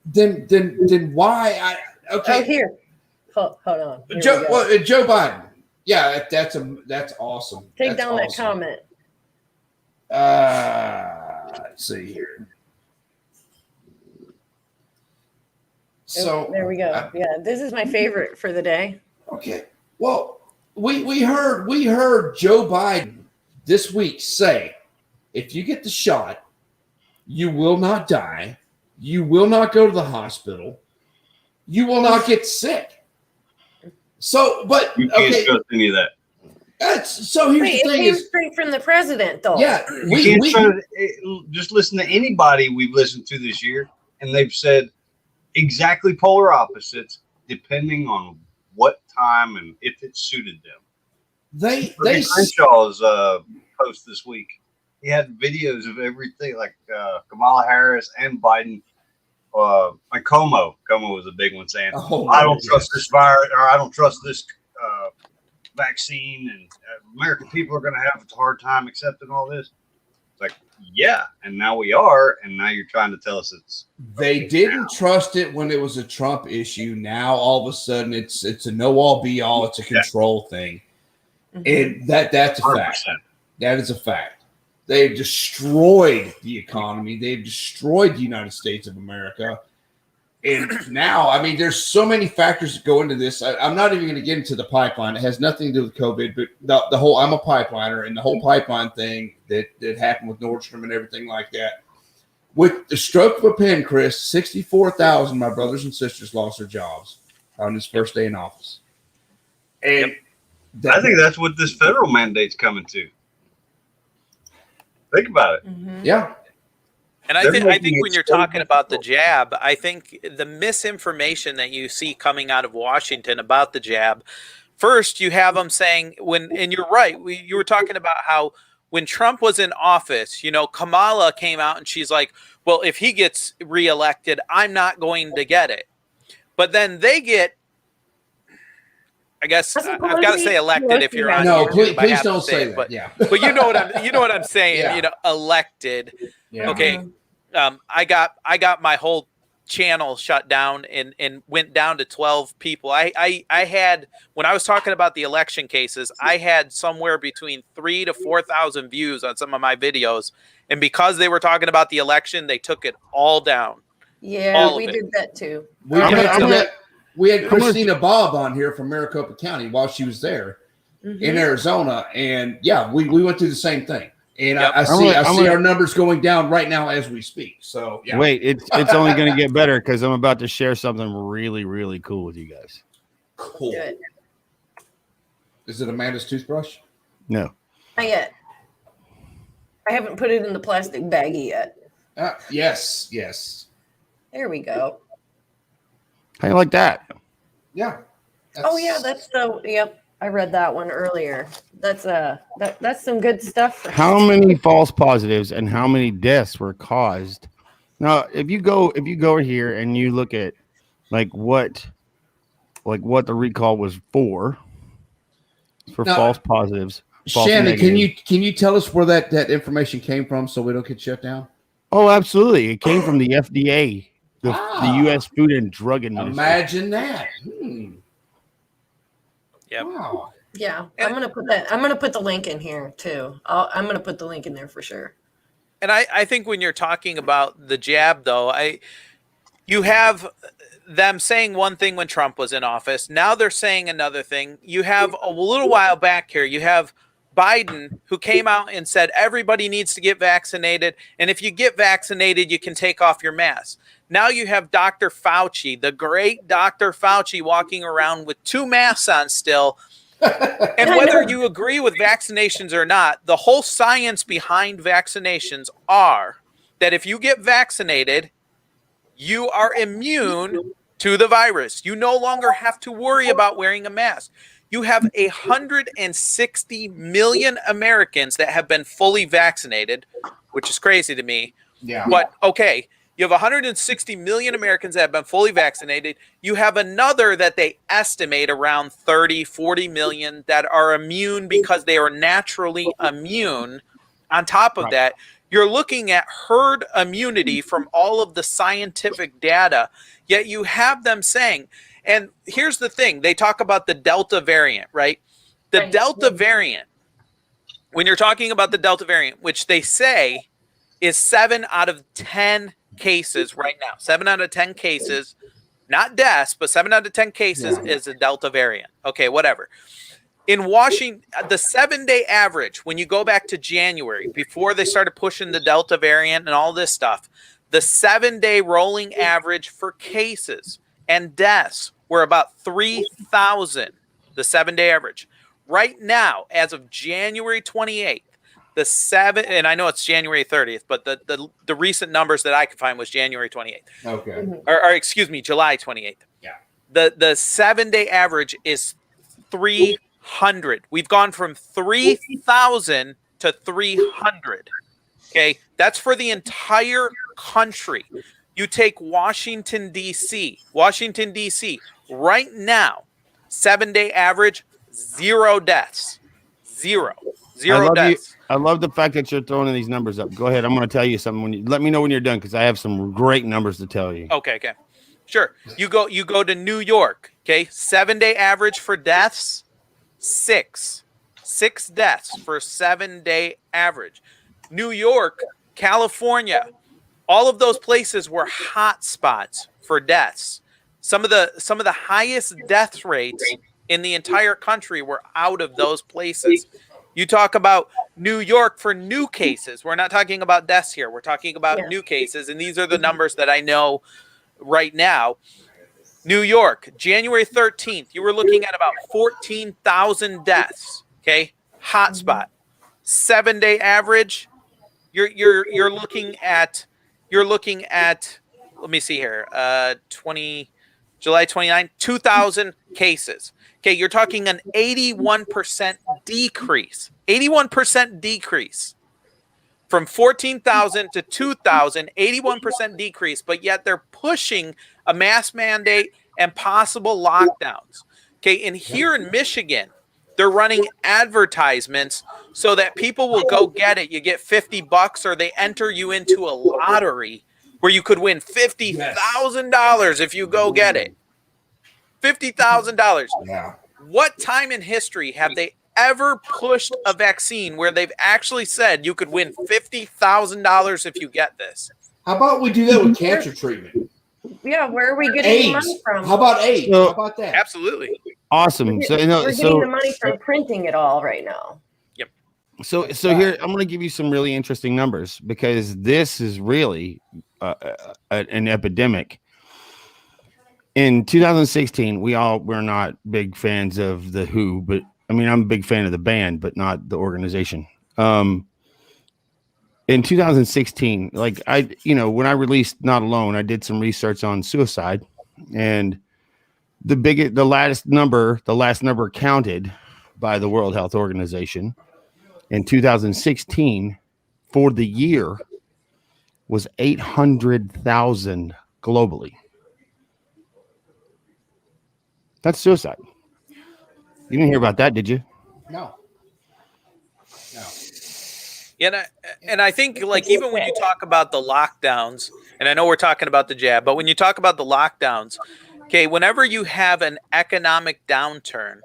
then why? Okay. Oh, here. Hold on. Here Joe Biden. Yeah, that's awesome. Take down that comment. Let's see here. So there we go. Yeah, this is my favorite for the day. Okay. Well, we heard Joe Biden this week say, if you get the shot, you will not die. You will not go to the hospital. You will not get sick. So, but you can't trust any of that. So here's the thing: it came straight from the president, though. Yeah, we just listen to anybody we've listened to this year, and they've said exactly polar opposites, depending on what time and if it suited them. Crenshaw's post this week, he had videos of everything, like Kamala Harris and Biden. Like Como was a big one, saying, "I don't trust this virus, or I don't trust this vaccine, and American people are going to have a hard time accepting all this." It's like, yeah, and now we are, and now you're trying to tell us it's. They didn't trust it when it was a Trump issue. Now all of a sudden it's a no all be all. It's a control thing, and that's a 100%. Fact. That is a fact. They've destroyed the economy. They've destroyed the United States of America. And now, I mean, there's so many factors that go into this. I'm not even going to get into the pipeline. It has nothing to do with COVID, but the whole, I'm a pipeliner, and the whole pipeline thing that happened with Nordstrom and everything like that. With the stroke of a pen, Chris, 64,000 my brothers and sisters lost their jobs on his first day in office. And I think that's what this federal mandate's coming to. Think about it. Yeah. And I think when you're talking about the jab, I think the misinformation that you see coming out of Washington about the jab, first you have them saying and you're right, you were talking about how when Trump was in office, Kamala came out and she's like, well, if he gets reelected, I'm not going to get it. But then they get, I guess I've got to say elected if you're on. No, please don't say that. But, yeah, but you know what I'm saying. Yeah. Elected. Yeah. Okay, I got my whole channel shut down and went down to 12 people. I had, when I was talking about the election cases, I had somewhere between 3,000 to 4,000 views on some of my videos, and because they were talking about the election, they took it all down. Yeah, we did that too. We had Christina Bob on here from Maricopa County while she was there in Arizona. And yeah, we went through the same thing. And I see our numbers going down right now as we speak. So yeah. Wait, it's only going to get better because I'm about to share something really, really cool with you guys. Cool. Good. Is it Amanda's toothbrush? No. Not yet. I haven't put it in the plastic baggie yet. Yes. There we go. How you like that? Yeah. Yep. I read that one earlier. That's some good stuff. How many false positives and how many deaths were caused? Now, if you go here and you look at what the recall was for false positives. Shannon, can you tell us where that information came from so we don't get shut down? Oh, absolutely. It came from the FDA. The U.S. Food and Drug Administration. Imagine that. Yeah. Wow. Yeah, I'm gonna put that. I'm gonna put the link in here too. I'm gonna put the link in there for sure. And I think when you're talking about the jab, though, you have them saying one thing when Trump was in office. Now they're saying another thing. You have a little while back here. You have Biden, who came out and said everybody needs to get vaccinated, and if you get vaccinated, you can take off your mask. Now you have Dr. Fauci, the great Dr. Fauci, walking around with 2 masks on still. And whether you agree with vaccinations or not, the whole science behind vaccinations are that if you get vaccinated, you are immune to the virus. You no longer have to worry about wearing a mask. You have 160 million Americans that have been fully vaccinated, which is crazy to me. Yeah. But okay, you have 160 million Americans that have been fully vaccinated. You have another that they estimate around 30, 40 million that are immune because they are naturally immune. On top of that, you're looking at herd immunity from all of the scientific data, yet you have them saying, and here's the thing, they talk about the Delta variant, right? The Delta variant, when you're talking about the Delta variant, which they say is 7 out of 10 cases right now, 7 out of 10 cases, not deaths, but 7 out of 10 cases is a Delta variant. Okay, whatever. In Washington, the 7-day average, when you go back to January, before they started pushing the Delta variant and all this stuff, the 7-day rolling average for cases and deaths were about 3,000, the 7-day average. Right now, as of January 28th, and I know it's January 30th, but the recent numbers that I could find was January 28th. Okay. Or excuse me, July 28th. Yeah. The 7-day average is 300. We've gone from 3,000 to 300. Okay, that's for the entire country. You take Washington, D.C. Washington, D.C. right now, 7-day average, 0 deaths. Zero deaths. I love the fact that you're throwing these numbers up. Go ahead. I'm going to tell you something. Let me know when you're done, because I have some great numbers to tell you. Okay. Sure. You go to New York. Okay, 7-day average for deaths, 6 deaths for 7-day average. New York, California, all of those places were hot spots for deaths. Some of the highest death rates in the entire country were out of those places. You talk about New York for new cases. We're not talking about deaths here. We're talking about new cases, and these are the numbers that I know right now. New York, January 13th, you were looking at about 14,000 deaths. Okay, hotspot. 7-day average, you're looking at. Let me see here. July 29, 2,000 cases. Okay, you're talking an 81% decrease. 81% decrease. From 14,000 to 2,000, 81% decrease, but yet they're pushing a mask mandate and possible lockdowns. Okay, and here in Michigan, they're running advertisements so that people will go get it. You get $50 or they enter you into a lottery where you could win $50,000 if you go get it. $50,000. Yeah. What time in history have they ever pushed a vaccine where they've actually said you could win $50,000 if you get this? How about we do that with cancer treatment? Yeah, where are we getting the money from? How about AIDS? How about that? Absolutely. Awesome. We're getting the money from printing it all right now. Yep. So here, I'm going to give you some really interesting numbers, because this is really an epidemic. In 2016, we're not big fans of the WHO, but I mean, I'm a big fan of the band, but not the organization. In 2016, when I released Not Alone, I did some research on suicide, and the last number counted by the World Health Organization in 2016 for the year was 800,000 globally. That's suicide. You didn't hear about that, did you? No. Yeah, and I think, like, even when you talk about the lockdowns, and I know we're talking about the jab, but when you talk about the lockdowns, okay, whenever you have an economic downturn,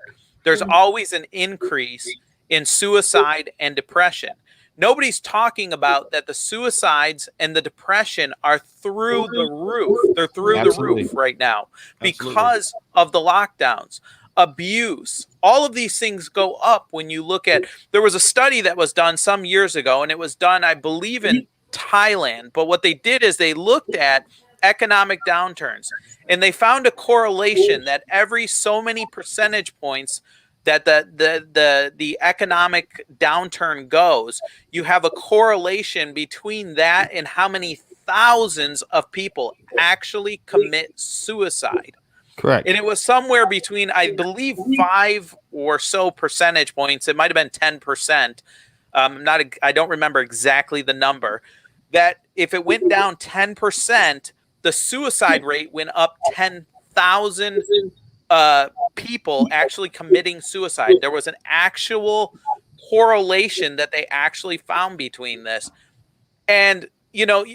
there's always an increase in suicide and depression. Nobody's talking about that the suicides and the depression are through the roof. They're through the roof right now because of the lockdowns. abuse. All of these things go up when you look at, there was a study that was done some years ago, and it was done, I believe, in Thailand. But what they did is they looked at economic downturns, and they found a correlation that every so many percentage points that the economic downturn goes, you have a correlation between that and how many thousands of people actually commit suicide. Correct. And it was somewhere between, I believe, 5 or so percentage points. It might have been 10%. I don't remember exactly the number. That if it went down 10%, the suicide rate went up 10,000 people actually committing suicide. There was an actual correlation that they actually found between this. And, you know,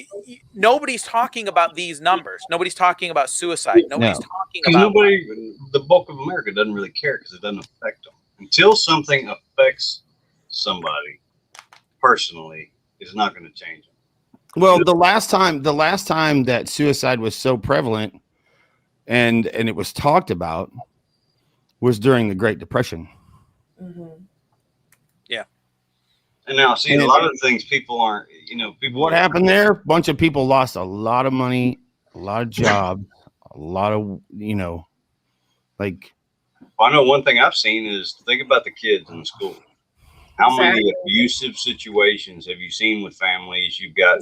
nobody's talking about these numbers. Nobody's talking about suicide. Nobody's talking about the bulk of America doesn't really care because it doesn't affect them. Until something affects somebody personally, it's not going to change them. Well, the last time that suicide was so prevalent and it was talked about was during the Great Depression. Mm-hmm. Yeah. And now, see, a lot of things people aren't, What happened there? A bunch of people lost a lot of money, a lot of jobs, a lot of, like. Well, I know one thing I've seen is think about the kids in the school. How many abusive situations have you seen with families? You've got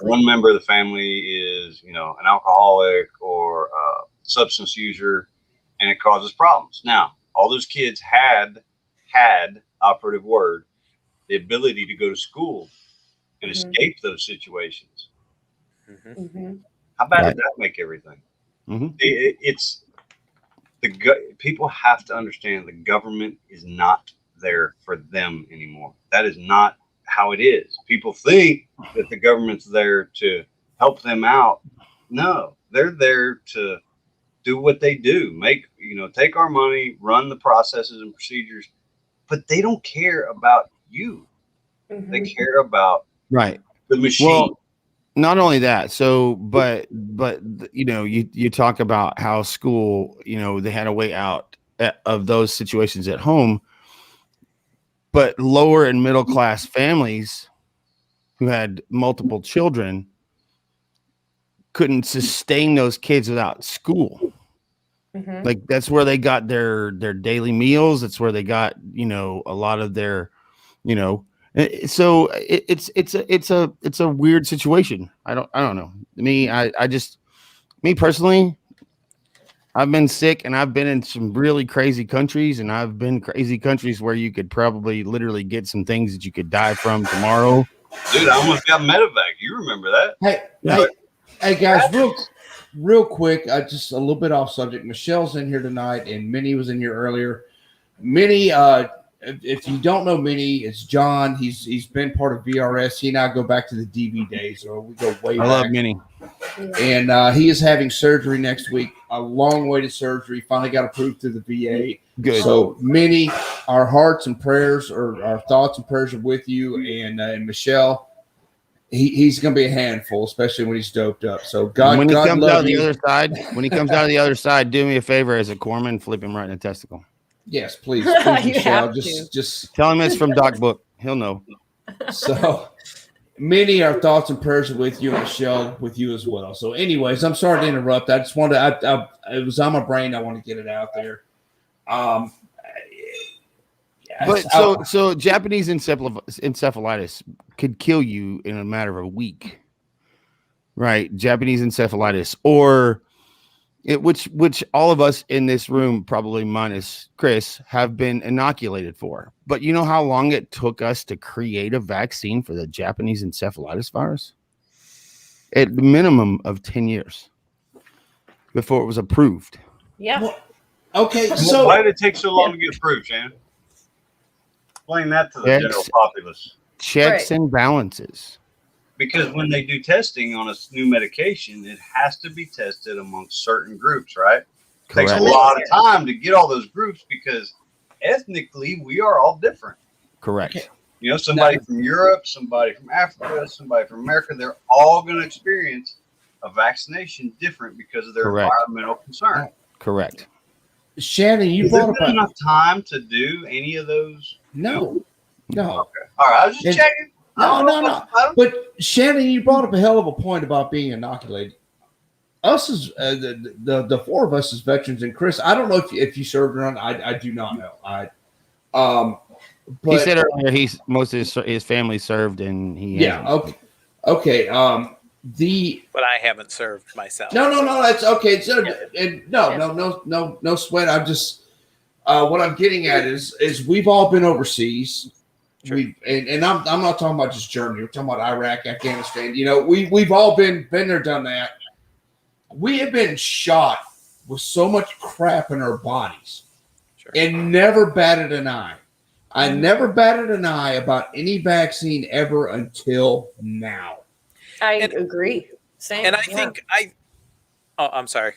one member of the family is, an alcoholic or a substance user, and it causes problems. Now, all those kids had operative word, the ability to go to school and escape those situations. Mm-hmm. How bad did that make everything? Mm-hmm. People have to understand the government is not there for them anymore. That is not how it is. People think that the government's there to help them out. No, they're there to do what they do. Take our money, run the processes and procedures, but they don't care about you. Mm-hmm. They care about the machine. Well, not only that. So, but you talk about how school, they had a way out of those situations at home. But lower and middle class families who had multiple children couldn't sustain those kids without school. Mm-hmm. Like that's where they got their daily meals. That's where they got, a lot of their, so it's a weird situation. I don't know. Me personally, I've been sick and I've been in some really crazy countries, and I've been crazy countries where you could probably literally get some things that you could die from tomorrow. Dude, I almost got medevac. You remember that? Hey guys, real quick, just a little bit off subject. Michelle's in here tonight, and Minnie was in here earlier. Minnie, if you don't know Minnie, it's John. He's been part of VRS. He and I go back to the DV days, so we go way back. I love Minnie. And he is having surgery next week. A long-awaited surgery. Finally got approved through the VA. Good. So, Minnie, our hearts and prayers, or our thoughts and prayers are with you. And Michelle, he's going to be a handful, especially when he's doped up. So, when he comes out the other side, do me a favor as a corpsman, flip him right in the testicle. Yes, please, You Michelle. have Just tell him it's from Doc Book. He'll know. So, Minnie, our thoughts and prayers are with you, and Michelle, with you as well. So, anyways, I'm sorry to interrupt. I just wanted it was on my brain. I want to get it out there. So Japanese encephalitis could kill you in a matter of a week, right? Japanese encephalitis, which all of us in this room, probably minus Chris, have been inoculated for. But you know how long it took us to create a vaccine for the Japanese encephalitis virus? At the minimum of 10 years before it was approved. Yeah. Well, okay. So why did it take so long to get approved, Shannon? Explain that to the general populace. Checks and balances. Because when they do testing on a new medication, it has to be tested amongst certain groups, right? It takes a lot of time to get all those groups because ethnically we are all different. Correct. Somebody from Europe, somebody from Africa, somebody from America, they're all going to experience a vaccination different because of their environmental concern. Correct. Shannon, you Is there brought up enough time to do any of those? No. Okay. All right. I was just checking. No. But Shannon, you brought up a hell of a point about being inoculated. Us as the four of us as veterans, and Chris, I don't know if you served or not. I do not know. But he said earlier most of his family served, and he hasn't. Okay. But I haven't served myself. No, that's okay. No sweat. I'm just what I'm getting at is we've all been overseas. Sure. And I'm not talking about just Germany. We're talking about Iraq, Afghanistan. You know, we've all been there, done that. We have been shot with so much crap in our bodies, and never batted an eye. I never batted an eye about any vaccine ever until now. I agree. Same. And I think I'm sorry.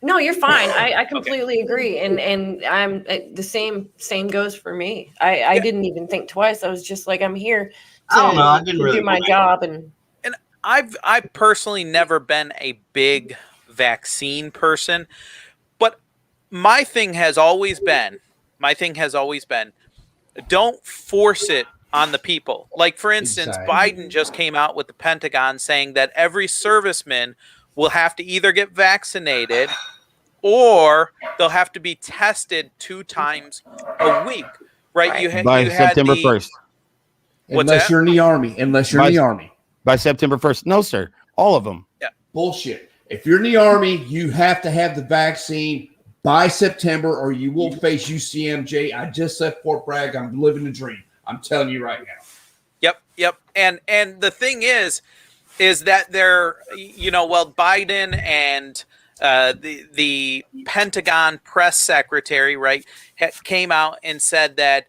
No, you're fine. I completely agree. And I'm the same goes for me. I didn't even think twice. I was just like, I'm here to do my job. And I've personally never been a big vaccine person, but my thing has always been, don't force it on the people. Like, for instance, Biden just came out with the Pentagon saying that every serviceman will have to either get vaccinated or they'll have to be tested 2 times a week, right? By September 1st. Unless you're in the Army. By September 1st. No, sir. All of them. Yeah. Bullshit. If you're in the Army, you have to have the vaccine by September or you will face UCMJ. I just left Fort Bragg. I'm living the dream. I'm telling you right now. Yep. And the thing is that Biden and the Pentagon press secretary, right, came out and said that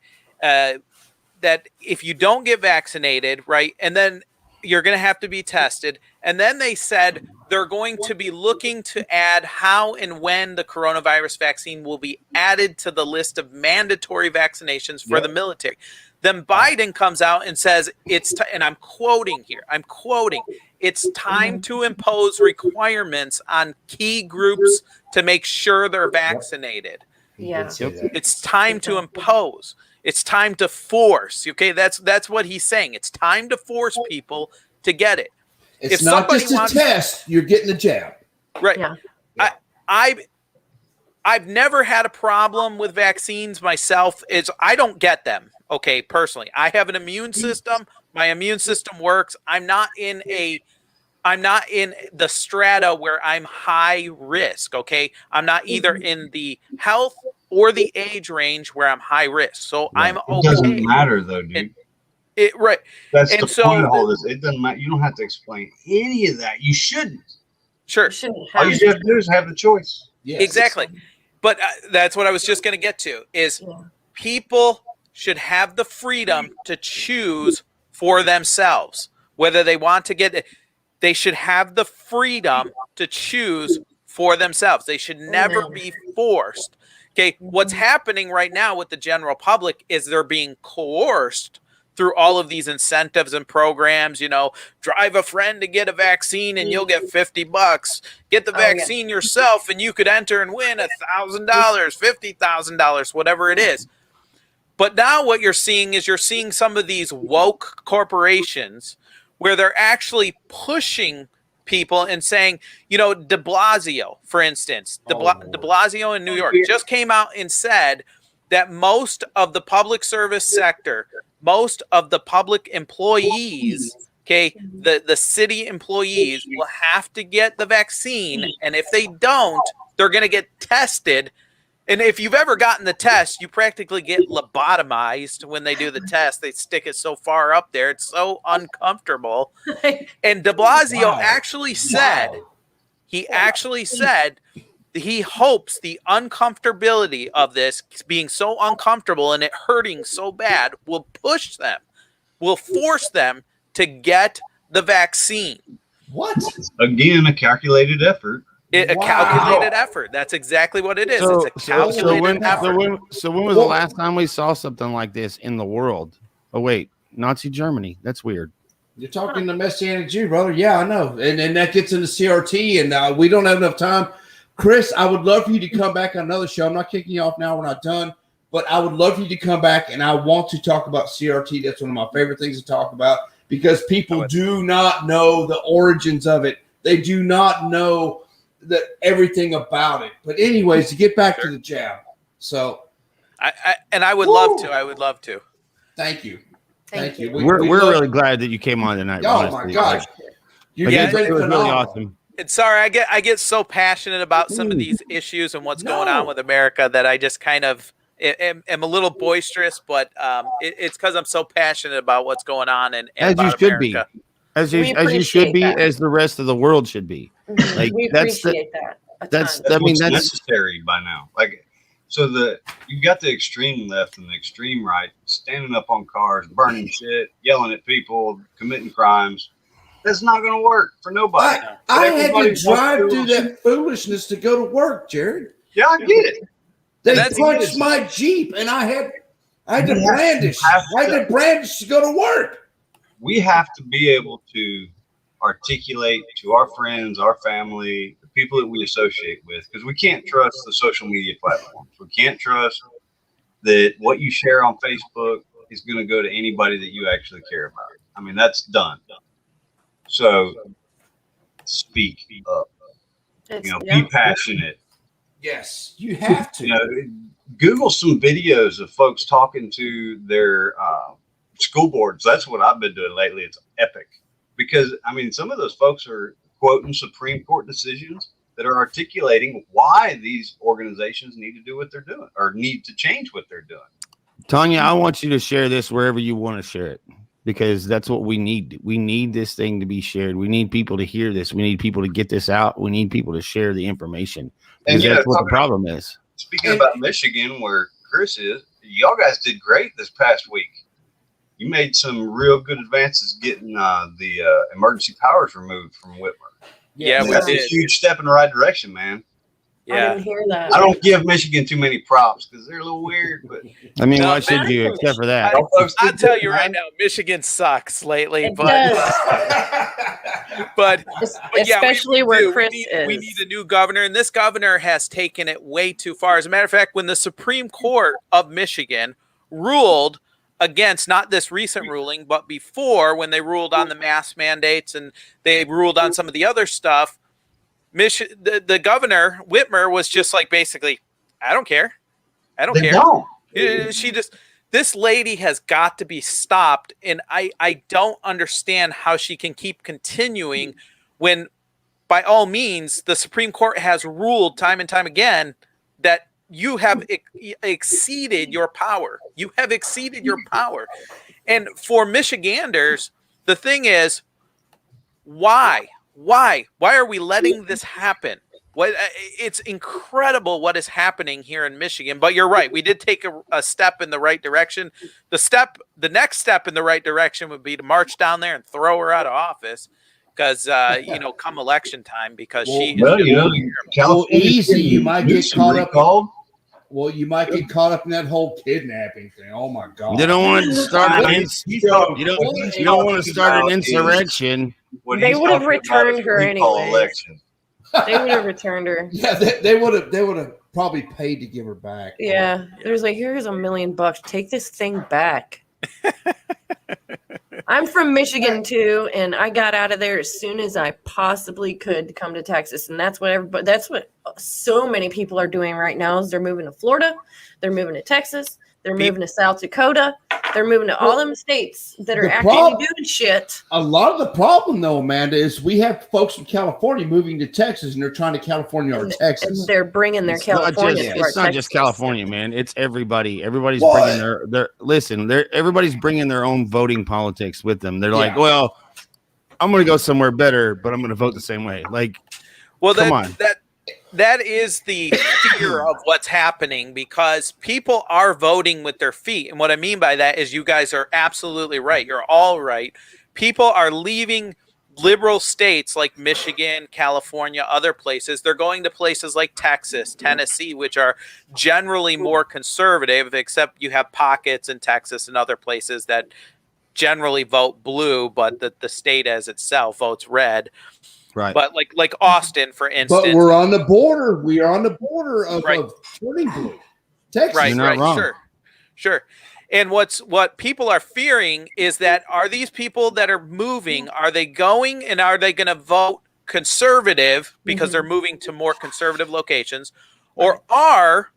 if you don't get vaccinated, right, and then you're going to have to be tested. And then they said they're going to be looking to add how and when the coronavirus vaccine will be added to the list of mandatory vaccinations for the military. Then Biden comes out and says and I'm quoting here, it's time to impose requirements on key groups to make sure they're vaccinated. Yeah. It's time to impose. It's time to force. Okay, that's what he's saying. It's time to force people to get it. It's not just a test. You're getting the jab. Right. Yeah. I've never had a problem with vaccines myself. I don't get them. Okay, personally, I have an immune system. My immune system works. I'm not in the strata where I'm high risk. Okay, I'm not either in the health or the age range where I'm high risk. So I'm okay. It doesn't matter though, dude. Right. That's the point of all this. It doesn't matter. You don't have to explain any of that. You shouldn't. Sure. All you have to do is have the choice. Yes, exactly. But that's what I was just going to get to is people should have the freedom to choose for themselves whether they want to get it. They should have the freedom to choose for themselves. They should never be forced. Okay, what's happening right now with the general public is they're being coerced through all of these incentives and programs. Drive a friend to get a vaccine and you'll get $50. Get the vaccine yourself and you could enter and win $1,000, $50,000, whatever it is. But now what you're seeing is some of these woke corporations where they're actually pushing people and saying, de Blasio, for instance, de Blasio in New York just came out and said that most of the public service sector, most of the public employees, the city employees will have to get the vaccine. And if they don't, they're going to get tested. And if you've ever gotten the test, you practically get lobotomized when they do the test. They stick it so far up there. It's so uncomfortable. And de Blasio actually said he hopes the uncomfortability of this being so uncomfortable and it hurting so bad will force them to get the vaccine. What? Again, a calculated effort. A calculated effort. That's exactly what it is. It's a calculated effort. So when was the last time we saw something like this in the world? Oh, wait. Nazi Germany. That's weird. You're talking to Messianic Jew, brother. Yeah, I know. And that gets into CRT, and we don't have enough time. Chris, I would love for you to come back on another show. I'm not kicking you off now. We're not done. But I would love for you to come back, and I want to talk about CRT. That's one of my favorite things to talk about because people do not know the origins of it. They do not know everything about it. But anyways, to get back to the jab. So, I would love to. I would love to. Thank you. Thank you. We're really glad that you came on tonight. Oh honestly. my gosh, it was really awesome. And sorry, I get so passionate about some of these issues and what's going on with America that I just kind of am a little boisterous, but it's because I'm so passionate about what's going on and as about you should America. be, as you should be, as the rest of the world should be. Like we appreciate that. That's necessary by now. Like, so you've got the extreme left and the extreme right standing up on cars, burning shit, yelling at people, committing crimes. That's not going to work for nobody. I had to drive through that foolishness to go to work, Jared. Yeah, I get it. They punched my Jeep, and I had to brandish. I had to brandish to go to work. We have to be able to articulate to our friends, our family, the people that we associate with, because we can't trust the social media platforms. We can't trust that what you share on Facebook is going to go to anybody that you actually care about. I mean, that's done. So speak up. Be passionate. Yes, you have to. Google some videos of folks talking to their school boards. That's what I've been doing lately. It's epic because, I mean, some of those folks are quoting Supreme Court decisions that are articulating why these organizations need to do what they're doing or need to change what they're doing. Tanya, I want you to share this wherever you want to share it. Because that's what we need. We need this thing to be shared. We need people to hear this. We need people to get this out. We need people to share the information. Because that's what the problem is. Speaking about Michigan, where Chris is, y'all guys did great this past week. You made some real good advances getting the emergency powers removed from Whitmer. Yeah, that's a huge step in the right direction, man. Yeah. I didn't hear that. I don't give Michigan too many props because they're a little weird. But I mean, why should you, except for that? I'll tell you right now, Michigan sucks lately. But especially where Chris is. We need a new governor, and this governor has taken it way too far. As a matter of fact, when the Supreme Court of Michigan ruled against not this recent ruling, but before when they ruled on the mask mandates and they ruled on some of the other stuff, the governor Whitmer was just like basically, I don't care. This lady has got to be stopped, and I don't understand how she can keep continuing when, by all means, the Supreme Court has ruled time and time again that you have exceeded your power. You have exceeded your power, and for Michiganders, the thing is, why? Why are we letting this happen? It's incredible what is happening here in Michigan. But you're right. We did take a step in the right direction. The next step in the right direction would be to march down there and throw her out of office because, come election time, because she is easy. You might get caught up. Well, you might get caught up in that whole kidnapping thing. Oh my God! They don't want to start. You don't want to start an insurrection. They would have returned her anyway. They would have returned her. Yeah, they would have probably paid to give her back. Yeah, there's like, here's $1 million. Take this thing back. I'm from Michigan too, and I got out of there as soon as I possibly could to come to Texas, and that's what so many people are doing right now. Is they're moving to Florida, they're moving to Texas, they're moving to South Dakota, they're moving to all them states that are actually doing shit. A lot of the problem, though, Amanda, is we have folks from California moving to Texas, and they're trying to California or Texas. And they're bringing their California. It's not just California, man. It's everybody. Everybody's bringing everybody's bringing their own voting politics with them. They're like, well, I'm going to go somewhere better, but I'm going to vote the same way. Like, come on. That is the fear of what's happening, because people are voting with their feet. And what I mean by that is you guys are absolutely right. You're all right. People are leaving liberal states like Michigan, California, other places. They're going to places like Texas, Tennessee, which are generally more conservative, except you have pockets in Texas and other places that generally vote blue, but the state as itself votes red. Right. But like Austin, for instance. But we're on the border. We are on the border of turning blue. Texas. Right, You're not right, wrong. sure. And what people are fearing is that are these people that are moving, are they going and are they going to vote conservative because they're moving to more conservative locations, or are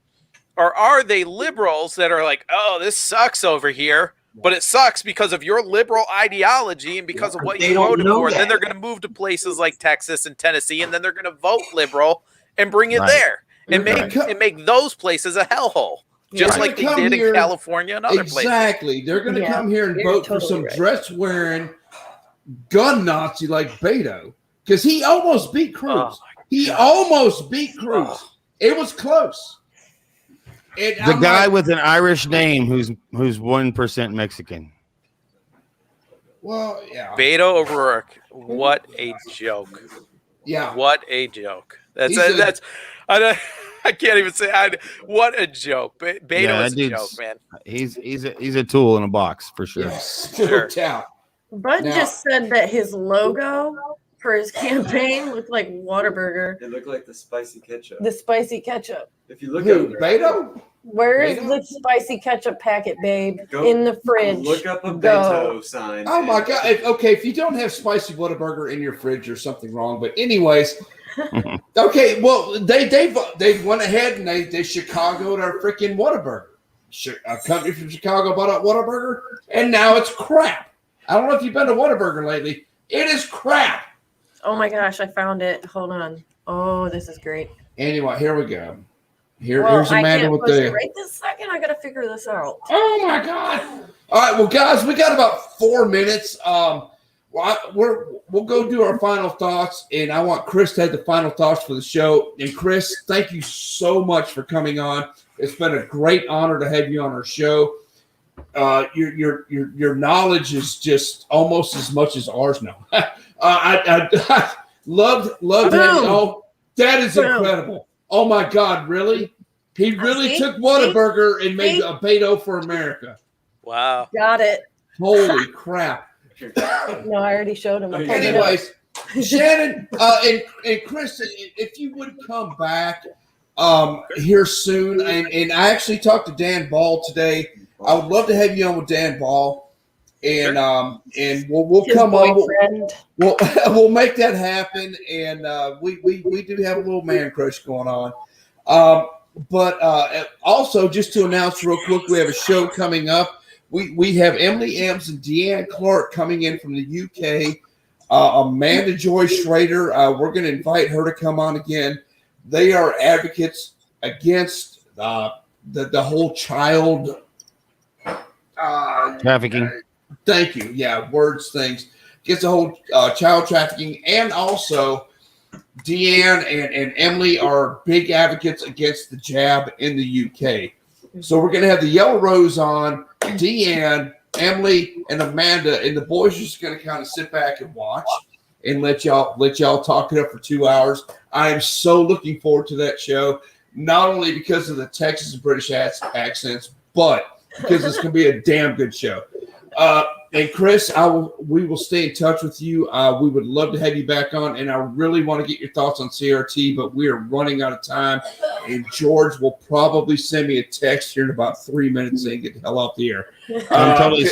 they liberals that are like, oh, this sucks over here, but it sucks because of your liberal ideology and because of what you voted for. And then they're going to move to places like Texas and Tennessee, and then they're going to vote liberal and bring it there and make those places a hellhole. Just like they did in California and other places. Exactly. They're going to come here and vote for some dress-wearing gun Nazi like Beto, because he almost beat Cruz. It was close. And the guy with an Irish name who's 1% Mexican. Well, yeah. Beto O'Rourke. What a joke. Yeah. What a joke. I can't even say. What a joke! Beto is a joke, man. He's a tool in a box for sure. Yes, sure. Bud just said that his logo for his campaign looked like Whataburger. It looked like the spicy ketchup. The spicy ketchup. If you look at Beto, where is the spicy ketchup packet, babe? In the fridge. Look up a Beto sign. Oh my God! Okay, if you don't have spicy Whataburger in your fridge, there's something wrong. But anyways. Okay, well, they went ahead and they Chicago'd our freaking Whataburger. A company from Chicago bought out Whataburger, and now it's crap. I don't know if you've been to Whataburger lately. It is crap. Oh my gosh, I found it. Hold on. Oh, this is great. Anyway, here we go. Here's Amanda with the. Right this second, I gotta figure this out. Oh my God! All right, well, guys, we got about 4 minutes. We'll go do our final thoughts, and I want Chris to have the final thoughts for the show. And Chris, thank you so much for coming on. It's been a great honor to have you on our show. Your knowledge is just almost as much as ours now. I loved having. Oh, that is incredible! Oh my God, really? He really took Whataburger and made a Beto for America. Wow! Got it. Holy crap! No, I already showed him. Anyways, Shannon and Chris, if you would come back here soon, and I actually talked to Dan Ball today. I would love to have you on with Dan Ball, and we'll come on. We'll make that happen, and we do have a little man crush going on. But also, just to announce real quick, we have a show coming up. We have Emily Ems and Deanne Clark coming in from the UK. Amanda Joy Schrader, we're going to invite her to come on again. They are advocates against the whole child trafficking. Thank you. Yeah, things. Against the whole child trafficking. And also, Deanne and Emily are big advocates against the jab in the UK. So we're going to have the Yellow Rose on, Deanne, Emily, and Amanda, and the boys are just going to kind of sit back and watch and let y'all talk it up for 2 hours. I am so looking forward to that show, not only because of the Texas and British accents, but because it's going to be a damn good show. And Chris, we will stay in touch with you. We would love to have you back on, and I really want to get your thoughts on CRT, but we are running out of time. And George will probably send me a text here in about 3 minutes saying get the hell off the air. I'm totally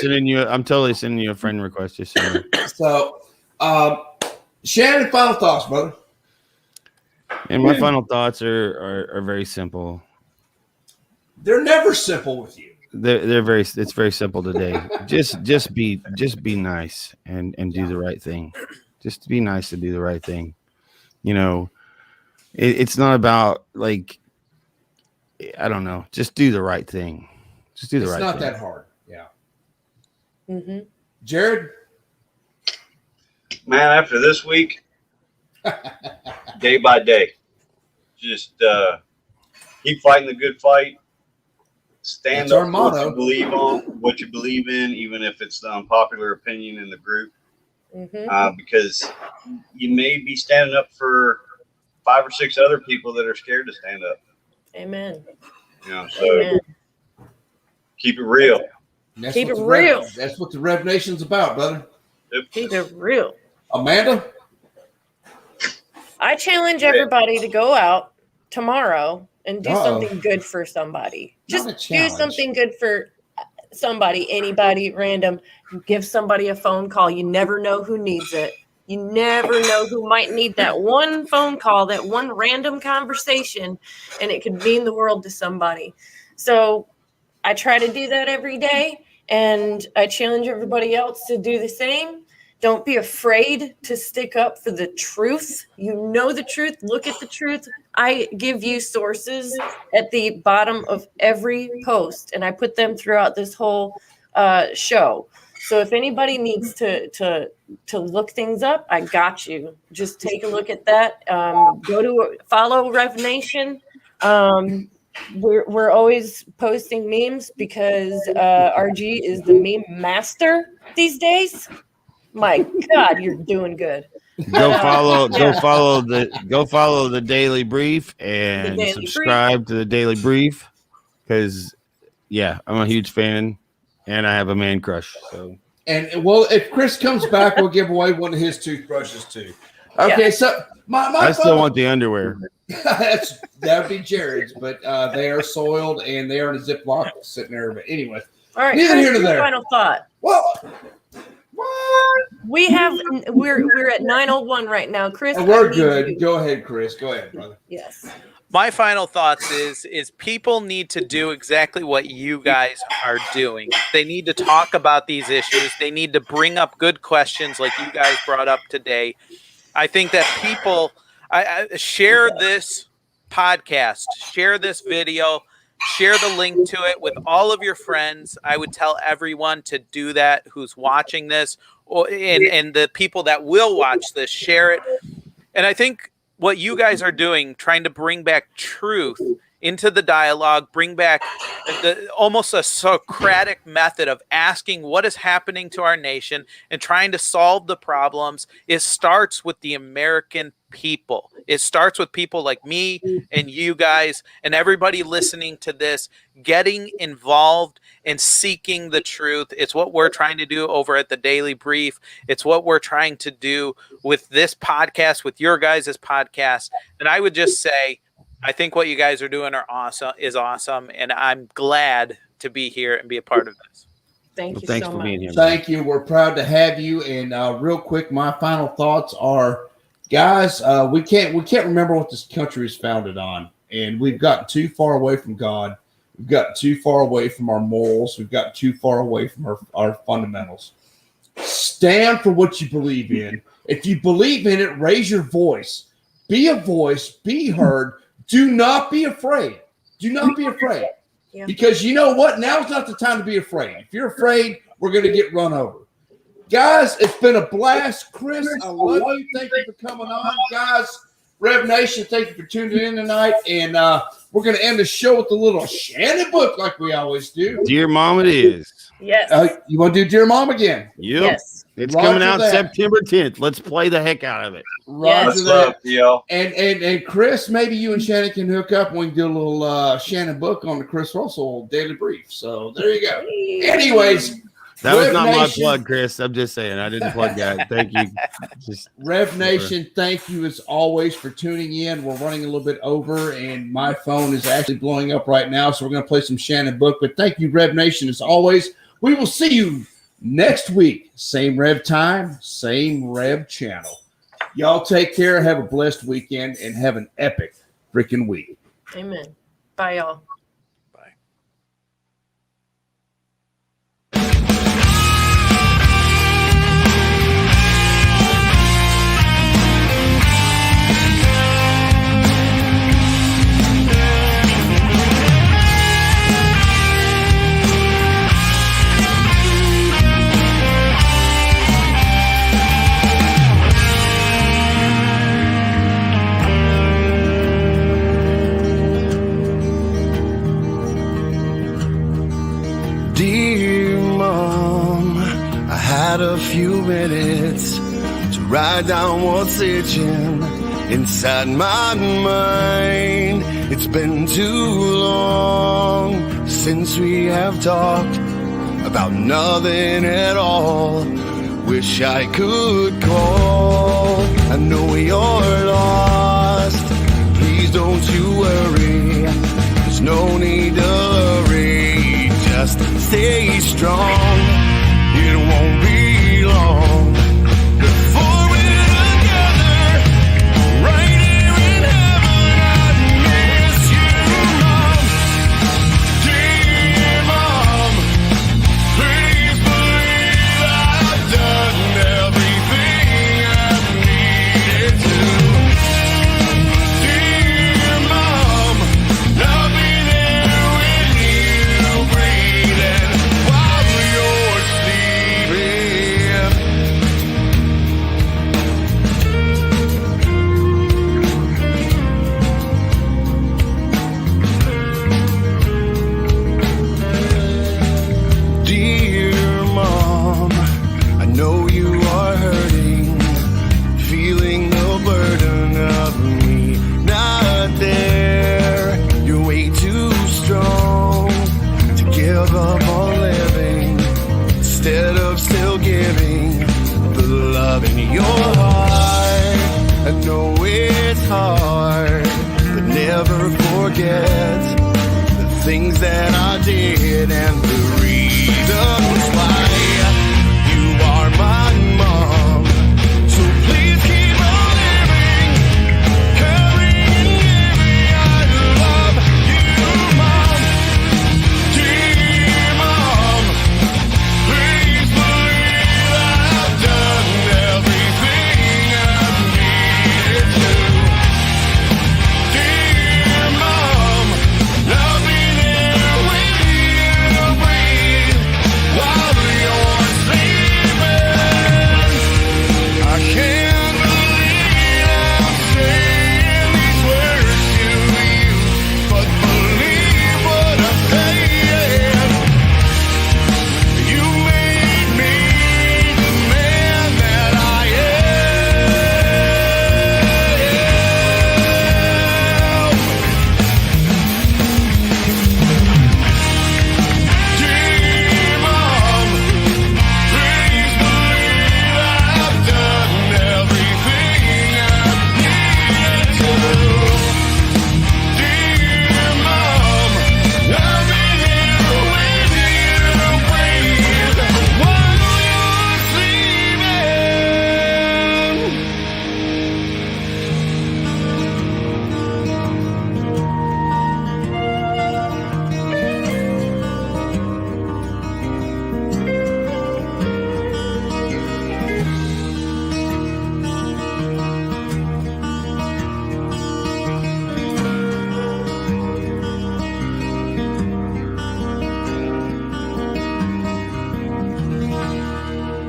sending you a friend request just so. So, Shannon, final thoughts, brother. And my final thoughts are very simple. They're never simple with you. It's very simple today. just be nice and do the right thing. Just be nice and do the right thing. You know, it's not about like, I don't know, just do the right thing. Just do the right thing. It's not that hard. Yeah. Mm-hmm. Jared? Man, after this week, day by day, just keep fighting the good fight. Stand up for what you believe on, what you believe in, even if it's the unpopular opinion in the group. Mm-hmm. Because you may be standing up for 5 or 6 other people that are scared to stand up. Amen. You know, so keep it real. Keep it real. That's what the Rev Nation's about, brother. Yep. Keep it real. Amanda? I challenge everybody to go out tomorrow and do something good for somebody. Just do something good for somebody, anybody, random. Give somebody a phone call. You never know who needs it. You never know who might need that one phone call, that one random conversation, and it could mean the world to somebody. So I try to do that every day, and I challenge everybody else to do the same. Don't be afraid to stick up for the truth. You know the truth. Look at the truth. I give you sources at the bottom of every post, and I put them throughout this whole show. So if anybody needs to look things up, I got you. Just take a look at that. Go to follow Rev Nation. We're always posting memes because RG is the meme master these days. My God, you're doing good. Go follow the Daily Brief and subscribe to the Daily Brief because I'm a huge fan and I have a man crush. So and well, if Chris comes back, we'll give away one of his toothbrushes too. Okay, so I still want the underwear. That would be Jared's, but they are soiled and they are in a Ziploc sitting there. But anyway, all right. Neither here nor there. Final thought. Well, we're at 9:01 right now, Chris. We're good. Go ahead, Chris. Go ahead, brother. Yes. My final thoughts is people need to do exactly what you guys are doing. They need to talk about these issues. They need to bring up good questions like you guys brought up today. I think that people share this podcast, share this video, share the link to it with all of your friends. I would tell everyone to do that who's watching this, and the people that will watch this, share it. And I think what you guys are doing, trying to bring back truth into the dialogue, bring back almost a Socratic method of asking what is happening to our nation and trying to solve the problems. It starts with the American people. It starts with people like me and you guys and everybody listening to this, getting involved and seeking the truth. It's what we're trying to do over at the Daily Brief. It's what we're trying to do with this podcast, with your guys' podcast. And I would just say, I think what you guys are doing is awesome, and I'm glad to be here and be a part of this. Thank you thanks so for much. being here. Thank you. We're proud to have you. And real quick, my final thoughts are, guys, we can't remember what this country is founded on, and we've gotten too far away from God. We've gotten too far away from our morals. We've gotten too far away from our fundamentals. Stand for what you believe in. If you believe in it, raise your voice. Be a voice. Be heard. Do not be afraid. Do not be afraid. Yeah. Because you know what? Now's not the time to be afraid. If you're afraid, we're going to get run over. Guys, it's been a blast. Chris, I love you. Thank you for coming on. Guys, Rev Nation, thank you for tuning in tonight. And we're going to end the show with a little Shannon book like we always do. Dear Mom, it is. Yes. You want to do Dear Mom again? Yep. Yes. It's Roger coming out that. September 10th. Let's play the heck out of it. Roger Let's that. go, And Chris, maybe you and Shannon can hook up and we can do a little Shannon book on the Chris Russell Daily Brief. So there you go. Anyways, That was Rev not Nation, my plug, Chris. I'm just saying. I didn't plug that. Thank you. Rev Nation, thank you as always for tuning in. We're running a little bit over, and my phone is actually blowing up right now, so we're going to play some Shannon book. But thank you, Rev Nation, as always. We will see you next week. Same Rev time, same Rev channel. Y'all take care. Have a blessed weekend, and have an epic freaking week. Amen. Bye, y'all. Dear Mom, I had a few minutes to write down what's itching inside my mind. It's been too long since we have talked about nothing at all. Wish I could call. I know you're lost. Please don't you worry. There's no need to hurry. Just stay strong. It won't be long before we're together. Right here in heaven. I miss you, Mom. Dear Mom, please believe I've done everything I needed to. Dear Mom, I'll be there when you breathing while you're sleeping. Dear Mom, I know you are hurting, feeling the burden of me not there. You're way too strong to give up on living instead of still giving the love in your heart. I know it's hard, but never forget the things that I did and the reasons why you are my mom. So please keep on living, caring and giving. I love you, Mom. Dear Mom, please believe I've done everything I needed to. Dear Mom, I'll be there when you breathe while you're sleeping. I can't believe I'm saying these words to you, but believe what I'm saying. You made me the man that I am. Dear Mom, please believe I've done everything I needed to. Dear Mom, I'll be here when you breathe while you're sleeping.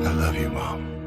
I love you, Mom.